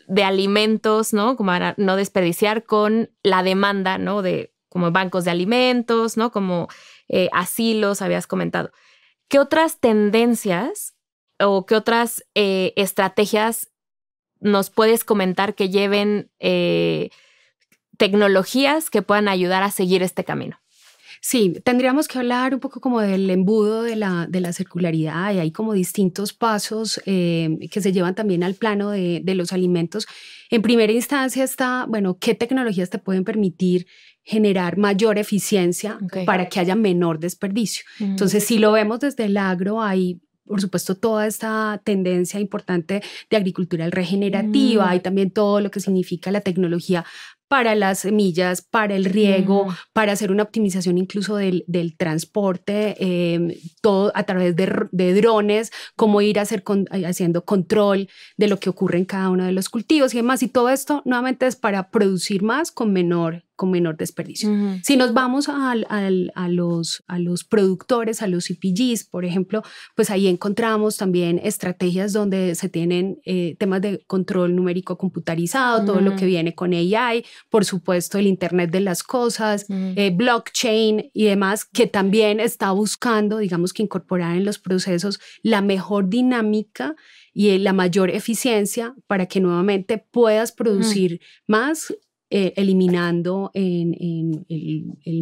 A: de alimentos, ¿no? Como para no desperdiciar, con la demanda, ¿no? De como bancos de alimentos, ¿no? Como asilos, habías comentado. ¿Qué otras tendencias o qué otras estrategias nos puedes comentar que lleven tecnologías que puedan ayudar a seguir este camino?
B: Sí, tendríamos que hablar un poco como del embudo de la circularidad, y hay como distintos pasos que se llevan también al plano de los alimentos. En primera instancia está, bueno, ¿qué tecnologías te pueden permitir generar mayor eficiencia para que haya menor desperdicio? Entonces, si lo vemos desde el agro, hay por supuesto toda esta tendencia importante de agricultura regenerativa, hay también todo lo que significa la tecnología para las semillas, para el riego, para hacer una optimización incluso del transporte, todo a través de drones, cómo ir haciendo control de lo que ocurre en cada uno de los cultivos y demás. Y todo esto nuevamente es para producir más con menor desperdicio. Si nos vamos a los productores, a los CPGs, por ejemplo, pues ahí encontramos también estrategias donde se tienen temas de control numérico computarizado, todo lo que viene con AI, por supuesto el Internet de las cosas, blockchain y demás, que también está buscando, digamos, que incorporar en los procesos la mejor dinámica y la mayor eficiencia para que nuevamente puedas producir más, eliminando en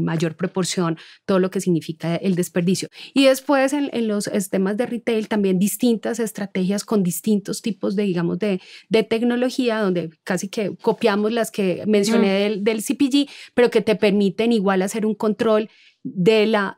B: mayor proporción todo lo que significa el desperdicio. Y después en los temas de retail también distintas estrategias con distintos tipos de, digamos, de tecnología, donde casi que copiamos las que mencioné del CPG, pero que te permiten igual hacer un control de la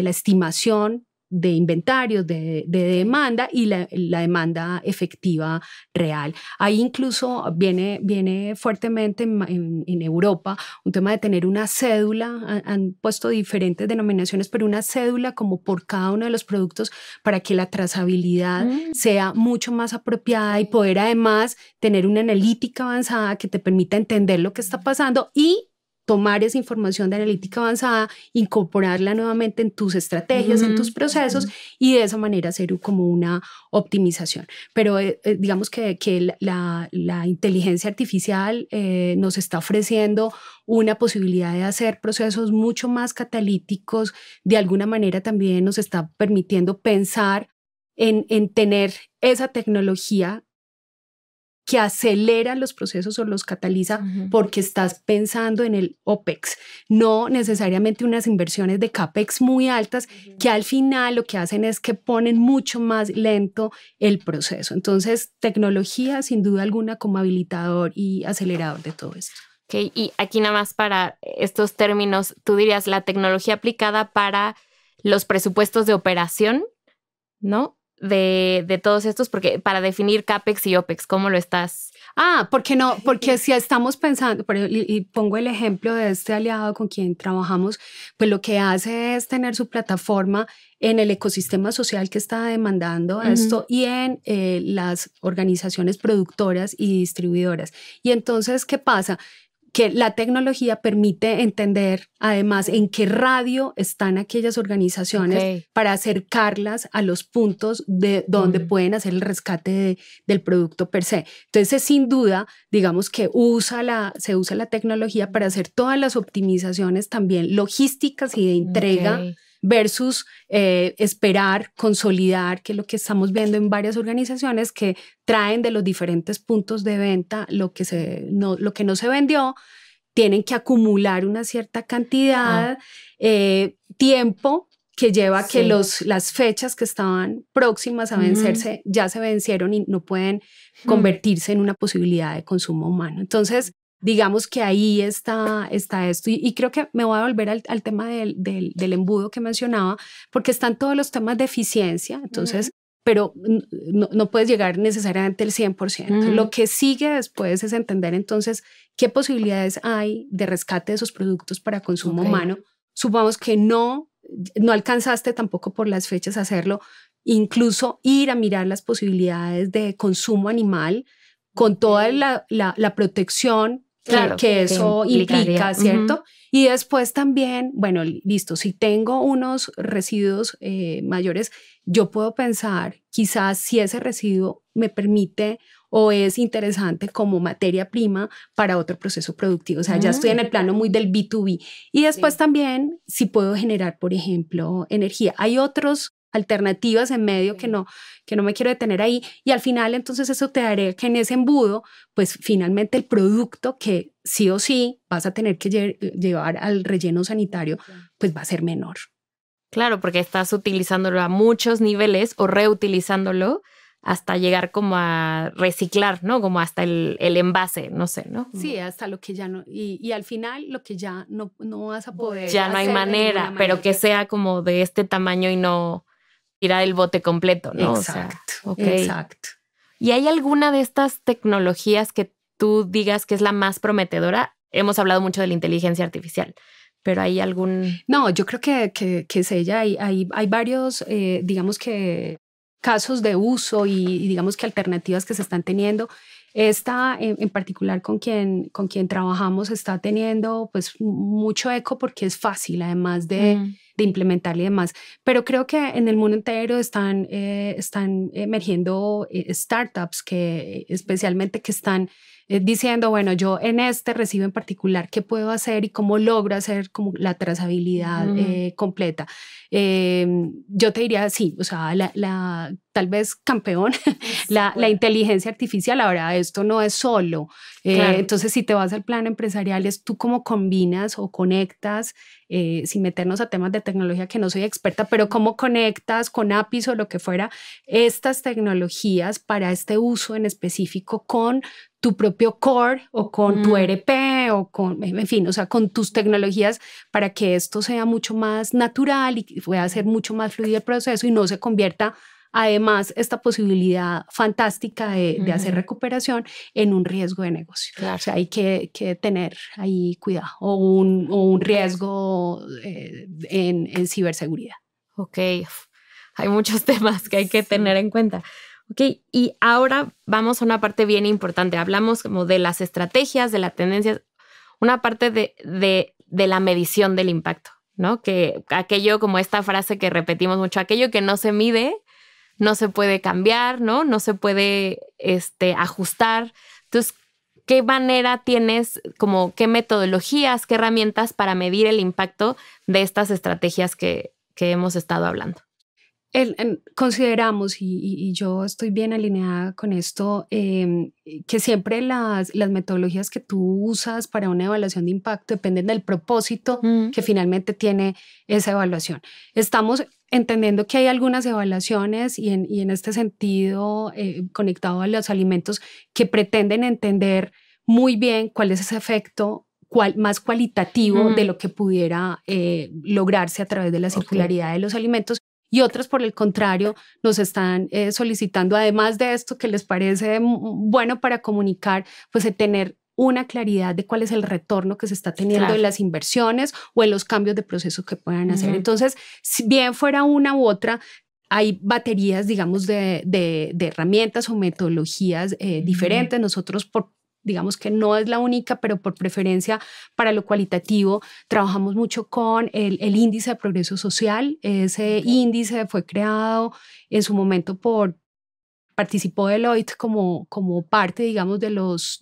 B: estimación de inventarios, de demanda y la demanda efectiva real. Ahí incluso viene fuertemente en Europa un tema de tener una cédula, han puesto diferentes denominaciones, pero una cédula como por cada uno de los productos para que la trazabilidad sea mucho más apropiada y poder además tener una analítica avanzada que te permita entender lo que está pasando y tomar esa información de analítica avanzada, incorporarla nuevamente en tus estrategias, en tus procesos y de esa manera hacer como una optimización. Pero digamos que la inteligencia artificial nos está ofreciendo una posibilidad de hacer procesos mucho más catalíticos, de alguna manera también nos está permitiendo pensar en tener esa tecnología que acelera los procesos o los cataliza porque estás pensando en el OPEX, no necesariamente unas inversiones de CAPEX muy altas que al final lo que hacen es que ponen mucho más lento el proceso. Entonces, tecnología sin duda alguna como habilitador y acelerador de todo esto.
A: Okay. Y aquí nada más para estos términos, tú dirías la tecnología aplicada para los presupuestos de operación, ¿no? de todos estos? Porque para definir CAPEX y OPEX, ¿cómo lo estás?
B: ¿Por qué no? Porque si estamos pensando, y pongo el ejemplo de este aliado con quien trabajamos, pues lo que hace es tener su plataforma en el ecosistema social que está demandando esto y en las organizaciones productoras y distribuidoras. Y entonces, ¿qué pasa? Que la tecnología permite entender además en qué radio están aquellas organizaciones para acercarlas a los puntos de donde pueden hacer el rescate del producto per se. Entonces, sin duda, digamos que se usa la tecnología para hacer todas las optimizaciones también logísticas y de entrega versus esperar, consolidar, que es lo que estamos viendo en varias organizaciones que traen de los diferentes puntos de venta lo que no se vendió, tienen que acumular una cierta cantidad, tiempo que lleva que las fechas que estaban próximas a vencerse ya se vencieron y no pueden convertirse en una posibilidad de consumo humano. Entonces, digamos que ahí está esto y creo que me voy a volver al tema del embudo que mencionaba, porque están todos los temas de eficiencia, entonces, pero no puedes llegar necesariamente al 100%. Lo que sigue después es entender entonces qué posibilidades hay de rescate de esos productos para consumo humano. Supongamos que no alcanzaste tampoco por las fechas a hacerlo, incluso ir a mirar las posibilidades de consumo animal con toda la protección que eso implica, ¿cierto? Y después también, bueno, listo, si tengo unos residuos mayores, yo puedo pensar quizás si ese residuo me permite o es interesante como materia prima para otro proceso productivo. O sea, ya estoy en el plano muy del B2B. Y después también si puedo generar, por ejemplo, energía. Hay otros alternativas en medio que no me quiero detener ahí, y al final entonces eso te daré que en ese embudo pues finalmente el producto que sí o sí vas a tener que llevar al relleno sanitario pues va a ser menor.
A: Claro, porque estás utilizándolo a muchos niveles o reutilizándolo hasta llegar como a reciclar, ¿no? Como hasta el envase, no sé, ¿no?
B: Sí, hasta lo que ya no, y al final lo que ya no vas a poder.
A: Ya no hay manera, pero que sea como de este tamaño y no tirar el bote completo, ¿no?
B: Exacto, exacto.
A: ¿Y hay alguna de estas tecnologías que tú digas que es la más prometedora? Hemos hablado mucho de la inteligencia artificial, pero ¿hay algún...?
B: No, yo creo que es ella. Hay varios, digamos que casos de uso y digamos que alternativas que se están teniendo. Esta en particular con quien trabajamos está teniendo pues mucho eco porque es fácil además de implementar y demás, pero creo que en el mundo entero están emergiendo startups que especialmente que están diciendo, bueno, yo en este recibo en particular, ¿qué puedo hacer y cómo logro hacer como la trazabilidad completa? Yo te diría, sí, o sea, tal vez campeón, la inteligencia artificial. Ahora, esto no es solo. Claro. Entonces, si te vas al plano empresarial, es tú cómo combinas o conectas, sin meternos a temas de tecnología que no soy experta, pero cómo conectas con APIs o lo que fuera, estas tecnologías para este uso en específico con tu propio core o con tu ERP o con, en fin, o sea, con tus tecnologías para que esto sea mucho más natural y pueda ser mucho más fluido el proceso y no se convierta además esta posibilidad fantástica de hacer recuperación en un riesgo de negocio.
A: Claro.
B: O sea, hay que tener ahí cuidado o un riesgo en ciberseguridad.
A: Ok, hay muchos temas que hay que tener en cuenta. Ok, y ahora vamos a una parte bien importante. Hablamos como de las estrategias, de las tendencias, una parte de la medición del impacto, ¿no? Que aquello, como esta frase que repetimos mucho, aquello que no se mide, no se puede cambiar, ¿no? No se puede ajustar. Entonces, ¿qué manera tienes, como qué metodologías, qué herramientas para medir el impacto de estas estrategias que hemos estado hablando?
B: Consideramos, y yo estoy bien alineada con esto, que siempre las metodologías que tú usas para una evaluación de impacto dependen del propósito que finalmente tiene esa evaluación. Estamos entendiendo que hay algunas evaluaciones y en este sentido, conectado a los alimentos, que pretenden entender muy bien cuál es ese efecto más cualitativo de lo que pudiera lograrse a través de la circularidad de los alimentos. y otras, por el contrario, nos están solicitando, además de esto que les parece bueno para comunicar, pues tener una claridad de cuál es el retorno que se está teniendo en las inversiones o en los cambios de proceso que puedan hacer. Entonces, si bien fuera una u otra, hay baterías, digamos, de herramientas o metodologías diferentes. Nosotros, digamos que no es la única, pero por preferencia para lo cualitativo, trabajamos mucho con el índice de progreso social. Ese índice fue creado en su momento participó Deloitte como parte, digamos, de los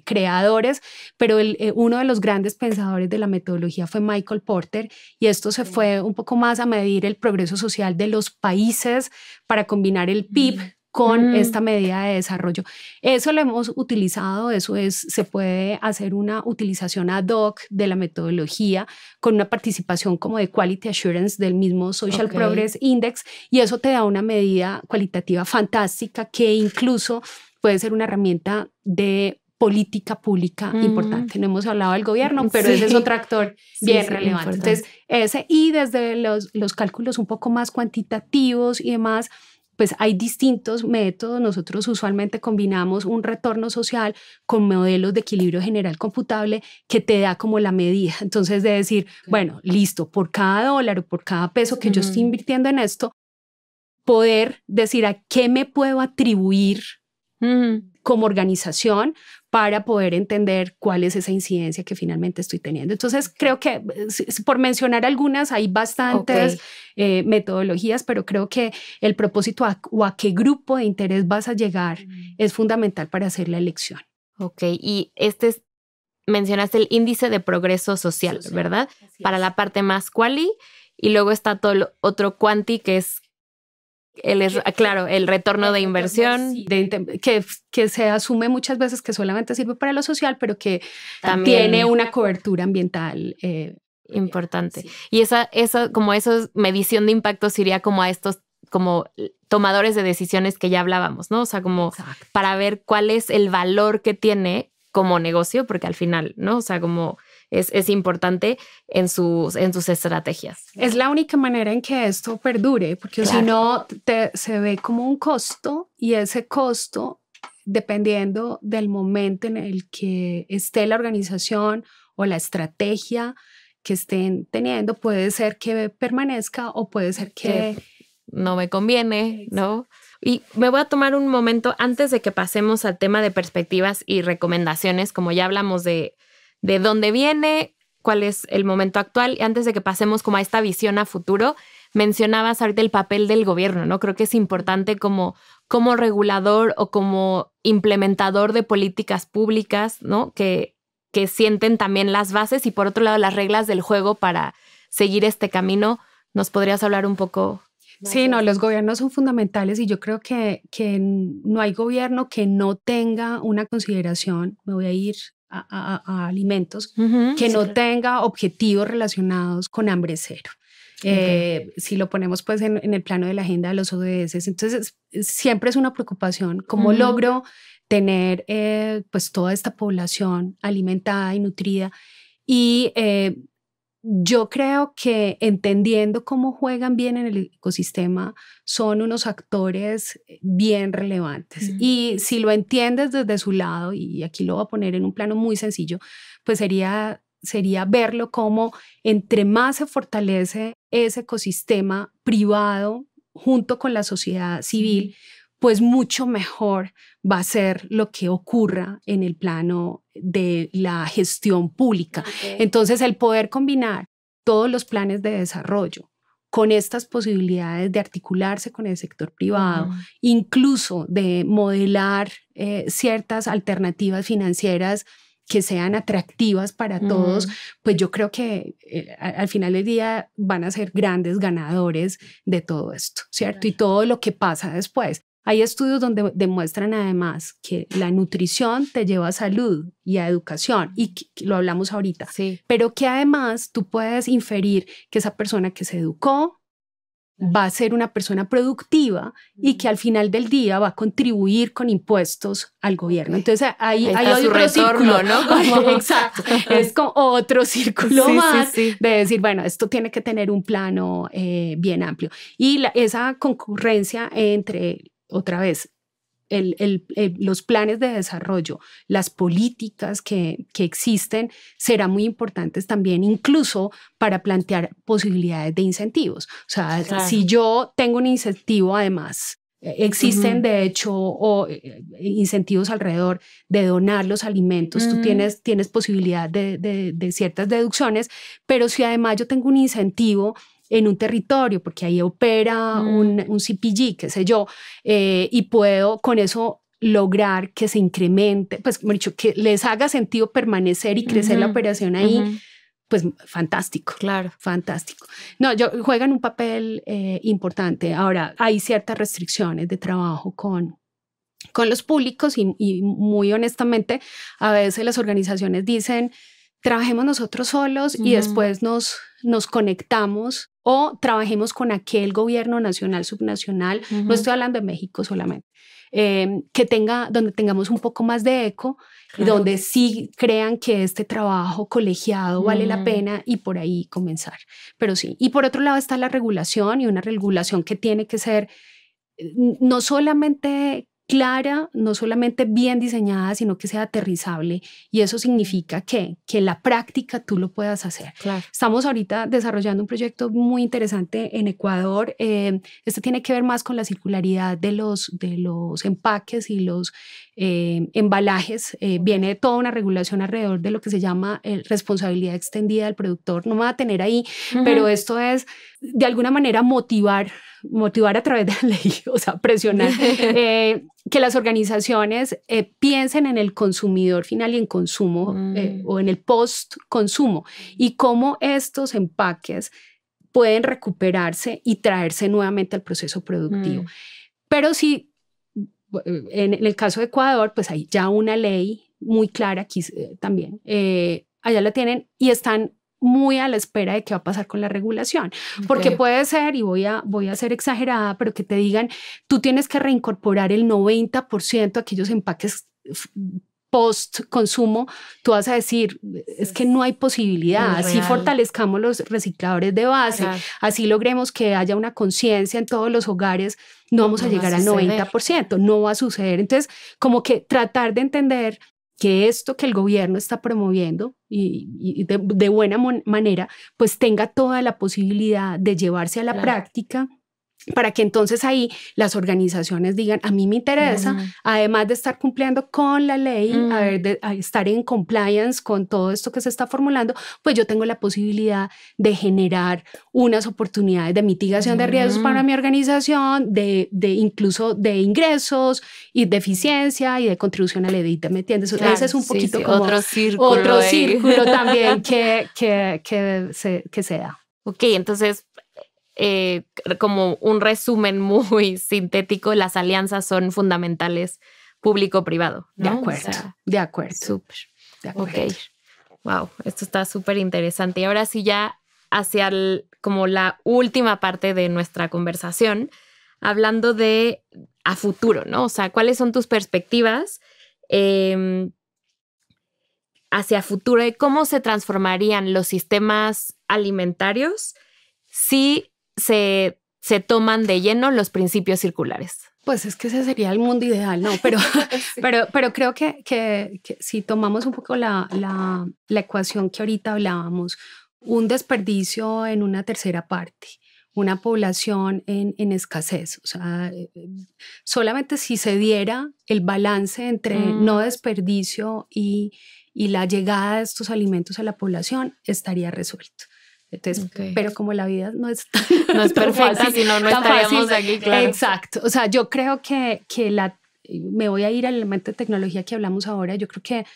B: creadores, pero uno de los grandes pensadores de la metodología fue Michael Porter, y esto se fue un poco más a medir el progreso social de los países para combinar el PIB con esta medida de desarrollo. Eso lo hemos utilizado, se puede hacer una utilización ad hoc de la metodología con una participación como de Quality Assurance del mismo Social Progress Index, y eso te da una medida cualitativa fantástica que incluso puede ser una herramienta de política pública importante. No hemos hablado del gobierno, pero ese es otro actor bien relevante. Entonces, y desde los cálculos un poco más cuantitativos y demás, pues hay distintos métodos. Nosotros usualmente combinamos un retorno social con modelos de equilibrio general computable que te da como la medida. Entonces, de decir, bueno, listo, por cada dólar o por cada peso que yo estoy invirtiendo en esto, poder decir a qué me puedo atribuir como organización para poder entender cuál es esa incidencia que finalmente estoy teniendo. Entonces, creo que por mencionar algunas, hay bastantes metodologías, pero creo que el propósito o a qué grupo de interés vas a llegar es fundamental para hacer la elección.
A: Ok, y mencionaste el índice de progreso social, ¿verdad? Para la parte más quali, y luego está todo lo otro quanti, que es el retorno de inversión.
B: Que se asume muchas veces que solamente sirve para lo social, pero que también tiene una cobertura ambiental
A: importante. Y esa medición de impacto iría como a estos como tomadores de decisiones que ya hablábamos, ¿no? O sea, como para ver cuál es el valor que tiene como negocio, porque al final, ¿no? O sea, como es importante en sus estrategias.
B: Es la única manera en que esto perdure, porque si no se ve como un costo, y ese costo, dependiendo del momento en el que esté la organización o la estrategia que estén teniendo, puede ser que permanezca o puede ser que
A: no me conviene, ¿no? Y me voy a tomar un momento antes de que pasemos al tema de perspectivas y recomendaciones, como ya hablamos de dónde viene, cuál es el momento actual, y antes de que pasemos como a esta visión a futuro, mencionabas ahorita el papel del gobierno, ¿no? Creo que es importante como regulador o como implementador de políticas públicas, ¿no? Que sienten también las bases y por otro lado las reglas del juego para seguir este camino. ¿Nos podrías hablar un poco?
B: Sí, no, los gobiernos son fundamentales, y yo creo que no hay gobierno que no tenga una consideración, me voy a ir a alimentos, que no tenga objetivos relacionados con hambre cero. Si lo ponemos pues en el plano de la agenda de los ODS, entonces siempre es una preocupación cómo logro tener pues toda esta población alimentada y nutrida, y yo creo que entendiendo cómo juegan bien en el ecosistema son unos actores bien relevantes. Y si lo entiendes desde su lado, y aquí lo voy a poner en un plano muy sencillo, pues sería verlo como entre más se fortalece ese ecosistema privado junto con la sociedad civil, pues mucho mejor va a ser lo que ocurra en el plano de la gestión pública. Entonces, el poder combinar todos los planes de desarrollo con estas posibilidades de articularse con el sector privado, incluso de modelar ciertas alternativas financieras que sean atractivas para todos, pues yo creo que al final del día van a ser grandes ganadores de todo esto, ¿cierto? Y todo lo que pasa después. Hay estudios donde demuestran además que la nutrición te lleva a salud y a educación, y lo hablamos ahorita, pero que además tú puedes inferir que esa persona que se educó va a ser una persona productiva y que al final del día va a contribuir con impuestos al gobierno. Entonces ahí hay otro círculo, ¿no? Exacto, es como otro círculo más de decir, bueno, esto tiene que tener un plano bien amplio. Y esa concurrencia entre, otra vez, los planes de desarrollo, las políticas que existen, serán muy importantes también, incluso para plantear posibilidades de incentivos. O sea, si yo tengo un incentivo, además, existen de hecho incentivos alrededor de donar los alimentos, tú tienes posibilidad de ciertas deducciones, pero si además yo tengo un incentivo en un territorio, porque ahí opera un CPG, qué sé yo, y puedo con eso lograr que se incremente, pues como he dicho, que les haga sentido permanecer y crecer la operación ahí, pues fantástico.
A: Claro.
B: Fantástico. No, juegan un papel importante. Ahora, hay ciertas restricciones de trabajo con los públicos y muy honestamente, a veces las organizaciones dicen, trabajemos nosotros solos y después nos conectamos o trabajemos con aquel gobierno nacional, subnacional, no estoy hablando de México solamente, donde tengamos un poco más de eco, donde sí crean que este trabajo colegiado vale la pena y por ahí comenzar. Pero sí, y por otro lado está la regulación y una regulación que tiene que ser no solamente clara, no solamente bien diseñada, sino que sea aterrizable, y eso significa que en la práctica tú lo puedas hacer.
A: Claro.
B: Estamos ahorita desarrollando un proyecto muy interesante en Ecuador. Este tiene que ver más con la circularidad de los empaques y los embalajes. Viene toda una regulación alrededor de lo que se llama responsabilidad extendida del productor. No me va a tener ahí, pero esto es de alguna manera motivar a través de la ley, o sea, presionar que las organizaciones piensen en el consumidor final y en consumo o en el post-consumo y cómo estos empaques pueden recuperarse y traerse nuevamente al proceso productivo. Pero sí, en el caso de Ecuador, pues hay ya una ley muy clara aquí también. Allá la tienen y están muy a la espera de qué va a pasar con la regulación, porque puede ser, y voy a ser exagerada, pero que te digan, tú tienes que reincorporar el 90% de aquellos empaques post-consumo, tú vas a decir, es que no hay posibilidad, así fortalezcamos los recicladores de base, así logremos que haya una conciencia en todos los hogares, no vamos a llegar al 90%, no va a suceder. Entonces, como que tratar de entender que esto que el gobierno está promoviendo y de buena manera, pues tenga toda la posibilidad de llevarse a la práctica, para que entonces ahí las organizaciones digan, a mí me interesa, además de estar cumpliendo con la ley, estar en compliance con todo esto que se está formulando, pues yo tengo la posibilidad de generar unas oportunidades de mitigación de riesgos para mi organización, de incluso de ingresos y de eficiencia y de contribución al EBITDA, ¿me entiendes? Claro, ese es un poquito como
A: otro círculo
B: también que se da.
A: Ok, entonces como un resumen muy sintético, las alianzas son fundamentales público-privado, ¿no?
B: De acuerdo, o sea, de acuerdo.
A: Súper. Ok. Wow, esto está súper interesante. Y ahora sí ya hacia como la última parte de nuestra conversación, hablando de a futuro, ¿no? O sea, ¿cuáles son tus perspectivas hacia futuro de cómo se transformarían los sistemas alimentarios si se toman de lleno los principios circulares?
B: Pues es que ese sería el mundo ideal, ¿no? Pero, pero creo que si tomamos un poco la ecuación que ahorita hablábamos, un desperdicio en una tercera parte, una población en escasez, o sea, solamente si se diera el balance entre no desperdicio y la llegada de estos alimentos a la población, estaría resuelto. Entonces, pero como la vida no es
A: perfecta, fácil, si no estaríamos fácil, aquí, claro.
B: Exacto. O sea, yo creo que me voy a ir al elemento de tecnología que hablamos ahora. Yo creo que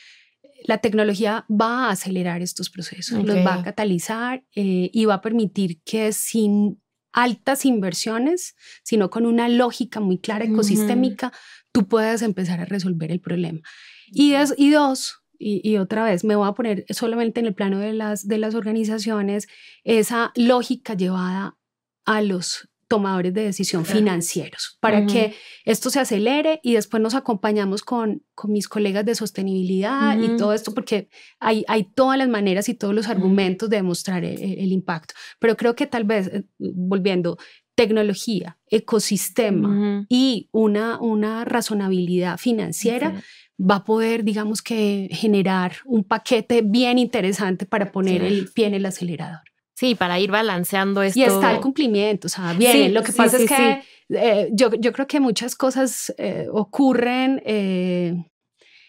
B: la tecnología va a acelerar estos procesos, los va a catalizar y va a permitir que sin altas inversiones, sino con una lógica muy clara ecosistémica, tú puedas empezar a resolver el problema. Y otra vez me voy a poner solamente en el plano de las organizaciones, esa lógica llevada a los tomadores de decisión financieros para que esto se acelere, y después nos acompañamos con mis colegas de sostenibilidad y todo esto, porque hay todas las maneras y todos los argumentos de demostrar el impacto. Pero creo que tal vez, volviendo, tecnología, ecosistema y una razonabilidad financiera va a poder, digamos que, generar un paquete bien interesante para poner el pie en el acelerador.
A: Sí, para ir balanceando esto.
B: Y está el cumplimiento, o sea, bien, lo que pasa es que yo creo que muchas cosas ocurren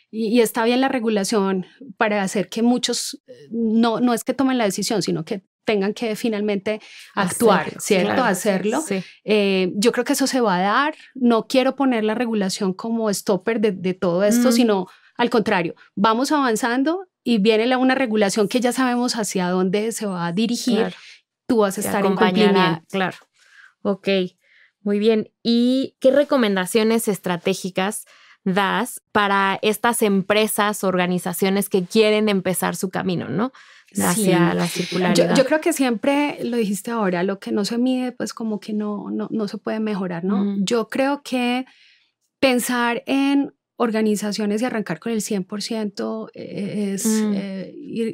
B: y está bien la regulación para hacer que muchos, no es que tomen la decisión, sino que tengan que finalmente actuar, ¿cierto?
A: Claro,
B: hacerlo.
A: Sí.
B: Yo creo que eso se va a dar. No quiero poner la regulación como stopper de todo esto, sino al contrario, vamos avanzando y viene una regulación que ya sabemos hacia dónde se va a dirigir. Claro. Tú vas a estar en cumplimiento.
A: Claro. Ok, muy bien. ¿Y qué recomendaciones estratégicas das para estas empresas, organizaciones que quieren empezar su camino, ¿no? Hacia la circularidad?
B: Yo creo que siempre lo dijiste ahora, lo que no se mide, pues como que no se puede mejorar, ¿no? Yo creo que pensar en organizaciones y arrancar con el 100% es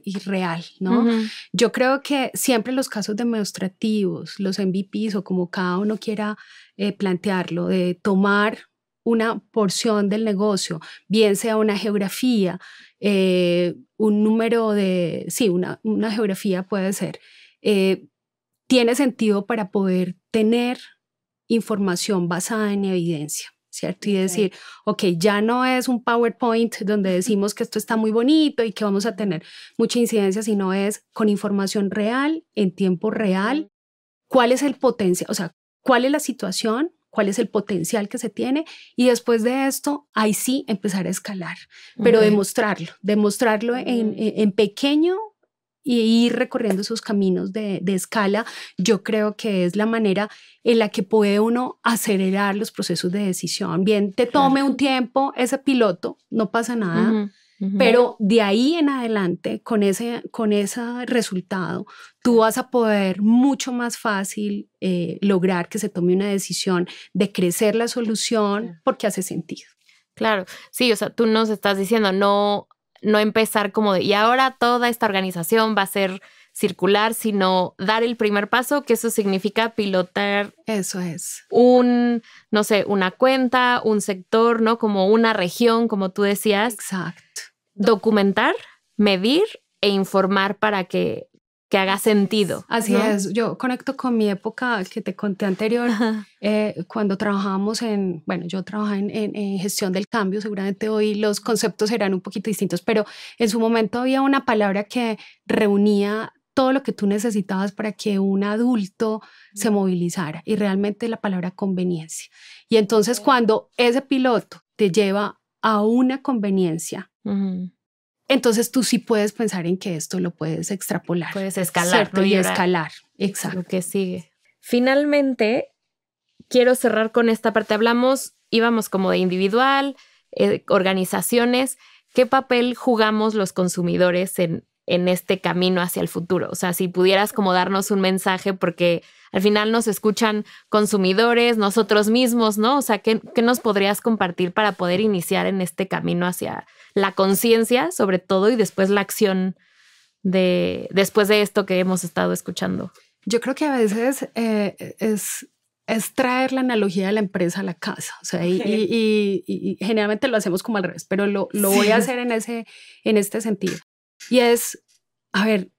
B: irreal, ¿no? Yo creo que siempre los casos demostrativos, los MVPs o como cada uno quiera plantearlo, de tomar una porción del negocio, bien sea una geografía, un número de, una geografía puede ser, tiene sentido para poder tener información basada en evidencia, ¿cierto? Y decir, ok, ya no es un PowerPoint donde decimos que esto está muy bonito y que vamos a tener mucha incidencia, sino es con información real, en tiempo real, cuál es el potencial, o sea, cuál es la situación, cuál es el potencial que se tiene, y después de esto, ahí sí empezar a escalar, pero demostrarlo en pequeño y ir recorriendo esos caminos de escala. Yo creo que es la manera en la que puede uno acelerar los procesos de decisión. Bien, te tome un tiempo ese piloto, no pasa nada, pero de ahí en adelante, con ese resultado, tú vas a poder mucho más fácil lograr que se tome una decisión de crecer la solución porque hace sentido.
A: Claro, sí, o sea, tú nos estás diciendo no empezar como de, y ahora toda esta organización va a ser circular, sino dar el primer paso, que eso significa pilotar.
B: Eso es.
A: No sé, una cuenta, un sector, ¿no? Como una región, como tú decías.
B: Exacto.
A: Documentar, medir e informar para que haga sentido.
B: Así
A: ¿no?
B: es. Yo conecto con mi época que te conté anterior, cuando trabajábamos yo trabajaba en gestión del cambio. Seguramente hoy los conceptos serán un poquito distintos, pero en su momento había una palabra que reunía todo lo que tú necesitabas para que un adulto se movilizara, y realmente la palabra conveniencia. Y entonces cuando ese piloto te lleva a una conveniencia, entonces tú sí puedes pensar en que esto lo puedes extrapolar.
A: Puedes escalar.
B: ¿Cierto? Y escalar, exacto.
A: Lo que sigue. Finalmente, quiero cerrar con esta parte. Íbamos como de individual, organizaciones. ¿Qué papel jugamos los consumidores en este camino hacia el futuro? O sea, si pudieras como darnos un mensaje, porque al final nos escuchan consumidores, nosotros mismos, ¿no? O sea, ¿qué nos podrías compartir para poder iniciar en este camino hacia la conciencia, sobre todo, y después la acción después de esto que hemos estado escuchando?
B: Yo creo que a veces es traer la analogía de la empresa a la casa, o sea, y generalmente lo hacemos como al revés, pero lo voy a hacer en este sentido. Y es, a ver,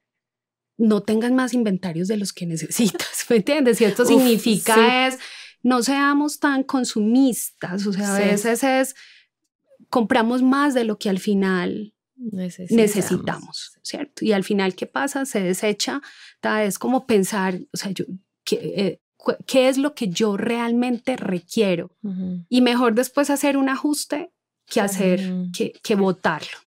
B: no tengas más inventarios de los que necesitas, ¿me entiendes? Y esto significa no seamos tan consumistas, o sea, a veces compramos más de lo que al final necesitamos, ¿cierto? Y al final, ¿qué pasa? Se desecha, es como pensar, o sea, ¿qué es lo que yo realmente requiero? Y mejor después hacer un ajuste que hacer, que botarlo,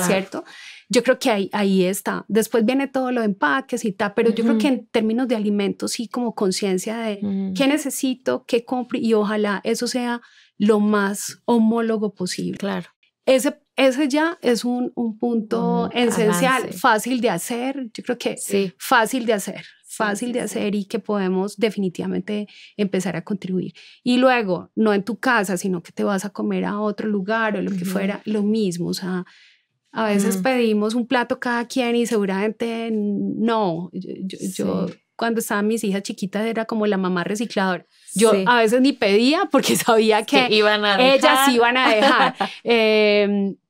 B: ¿cierto? Yo creo que ahí está. Después viene todo lo de empaques y tal, pero yo creo que en términos de alimentos sí, como conciencia de qué necesito, qué compro, y ojalá eso sea lo más homólogo posible.
A: Claro.
B: Ese ya es un punto esencial, fácil de hacer. Yo creo que fácil de hacer. fácil de hacer y que podemos definitivamente empezar a contribuir. Y luego, no en tu casa, sino que te vas a comer a otro lugar o lo que fuera, lo mismo. O sea, a veces pedimos un plato cada quien y seguramente no. Yo cuando estaban mis hijas chiquitas era como la mamá recicladora. Yo a veces ni pedía porque sabía que ellas iban a dejar.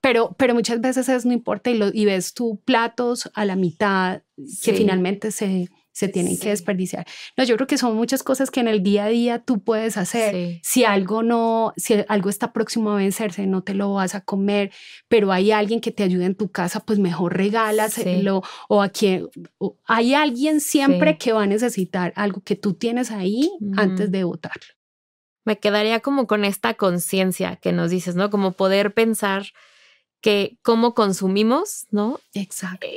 B: Pero muchas veces no importa y ves tú platos a la mitad que finalmente se tienen que desperdiciar. No, yo creo que son muchas cosas que en el día a día tú puedes hacer. Si algo está próximo a vencerse, no te lo vas a comer, pero hay alguien que te ayude en tu casa, pues mejor regálaselo. Hay alguien siempre que va a necesitar algo que tú tienes ahí antes de botarlo.
A: Me quedaría como con esta conciencia que nos dices, ¿no? Como poder pensar que cómo consumimos, ¿no?
B: Exacto.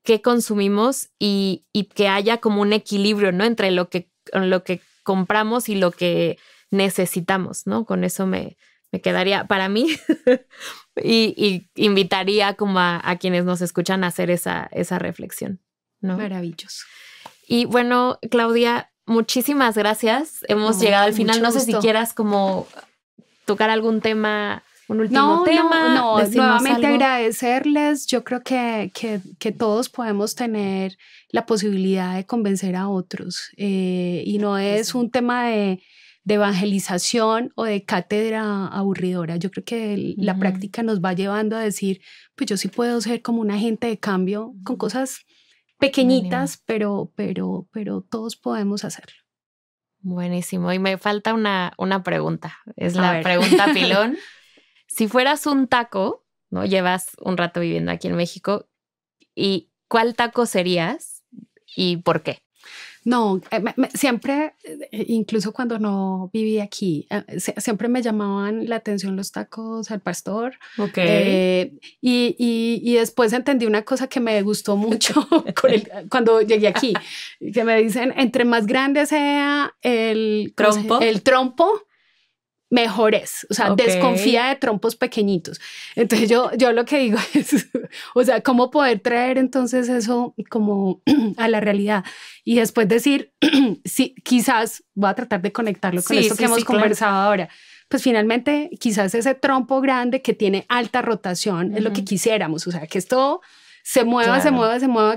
A: Qué consumimos y que haya como un equilibrio, ¿no? Entre lo que compramos y lo que necesitamos, ¿no? Con eso me quedaría para mí y invitaría como a quienes nos escuchan a hacer esa reflexión, ¿no?
B: Maravilloso.
A: Y bueno, Claudia, muchísimas gracias. Hemos llegado al final. No sé si quieras como tocar algún tema. Un último tema.
B: No, nuevamente agradecerles. Yo creo que todos podemos tener la posibilidad de convencer a otros y no es un tema de evangelización o de cátedra aburridora. Yo creo que la práctica nos va llevando a decir, pues yo sí puedo ser como un agente de cambio con cosas pequeñitas, pero todos podemos hacerlo.
A: Buenísimo. Y me falta una pregunta. Es la pregunta pilón. Si fueras un taco, ¿no? Llevas un rato viviendo aquí en México, ¿y cuál taco serías y por qué?
B: No, siempre, incluso cuando no vivía aquí, siempre me llamaban la atención los tacos al pastor. Y después entendí una cosa que me gustó mucho cuando llegué aquí, que me dicen, entre más grande sea el trompo, mejor es, o sea, desconfía de trompos pequeñitos. Entonces yo lo que digo es, o sea, ¿cómo poder traer entonces eso como a la realidad? Y después decir, sí, quizás voy a tratar de conectarlo con esto que hemos conversado ahora. Pues finalmente quizás ese trompo grande que tiene alta rotación es lo que quisiéramos, o sea, que esto se mueva,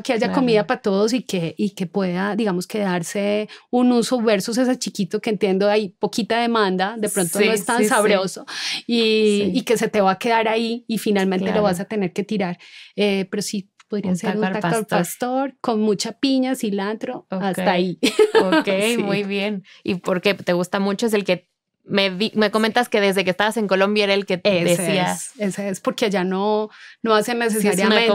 B: que haya comida para todos y que pueda, digamos, que darse un uso versus ese chiquito que entiendo hay poquita demanda, de pronto no es tan sabroso y que se te va a quedar ahí y finalmente lo vas a tener que tirar. Pero sí, podría ser un taco al pastor con mucha piña, cilantro, hasta ahí.
A: Muy bien. ¿Y por qué te gusta mucho? Es el que me comentas que desde que estabas en Colombia era el que decías.
B: Ese es porque allá no hacen necesariamente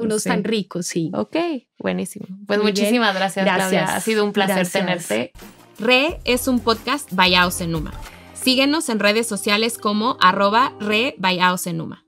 B: unos tan ricos, sí.
A: Ok, buenísimo. Pues muy muchísimas gracias, Claudia. Ha sido un placer tenerte. Re es un podcast by AOCENUMA. Síguenos en redes sociales como @re by AOCENUMA.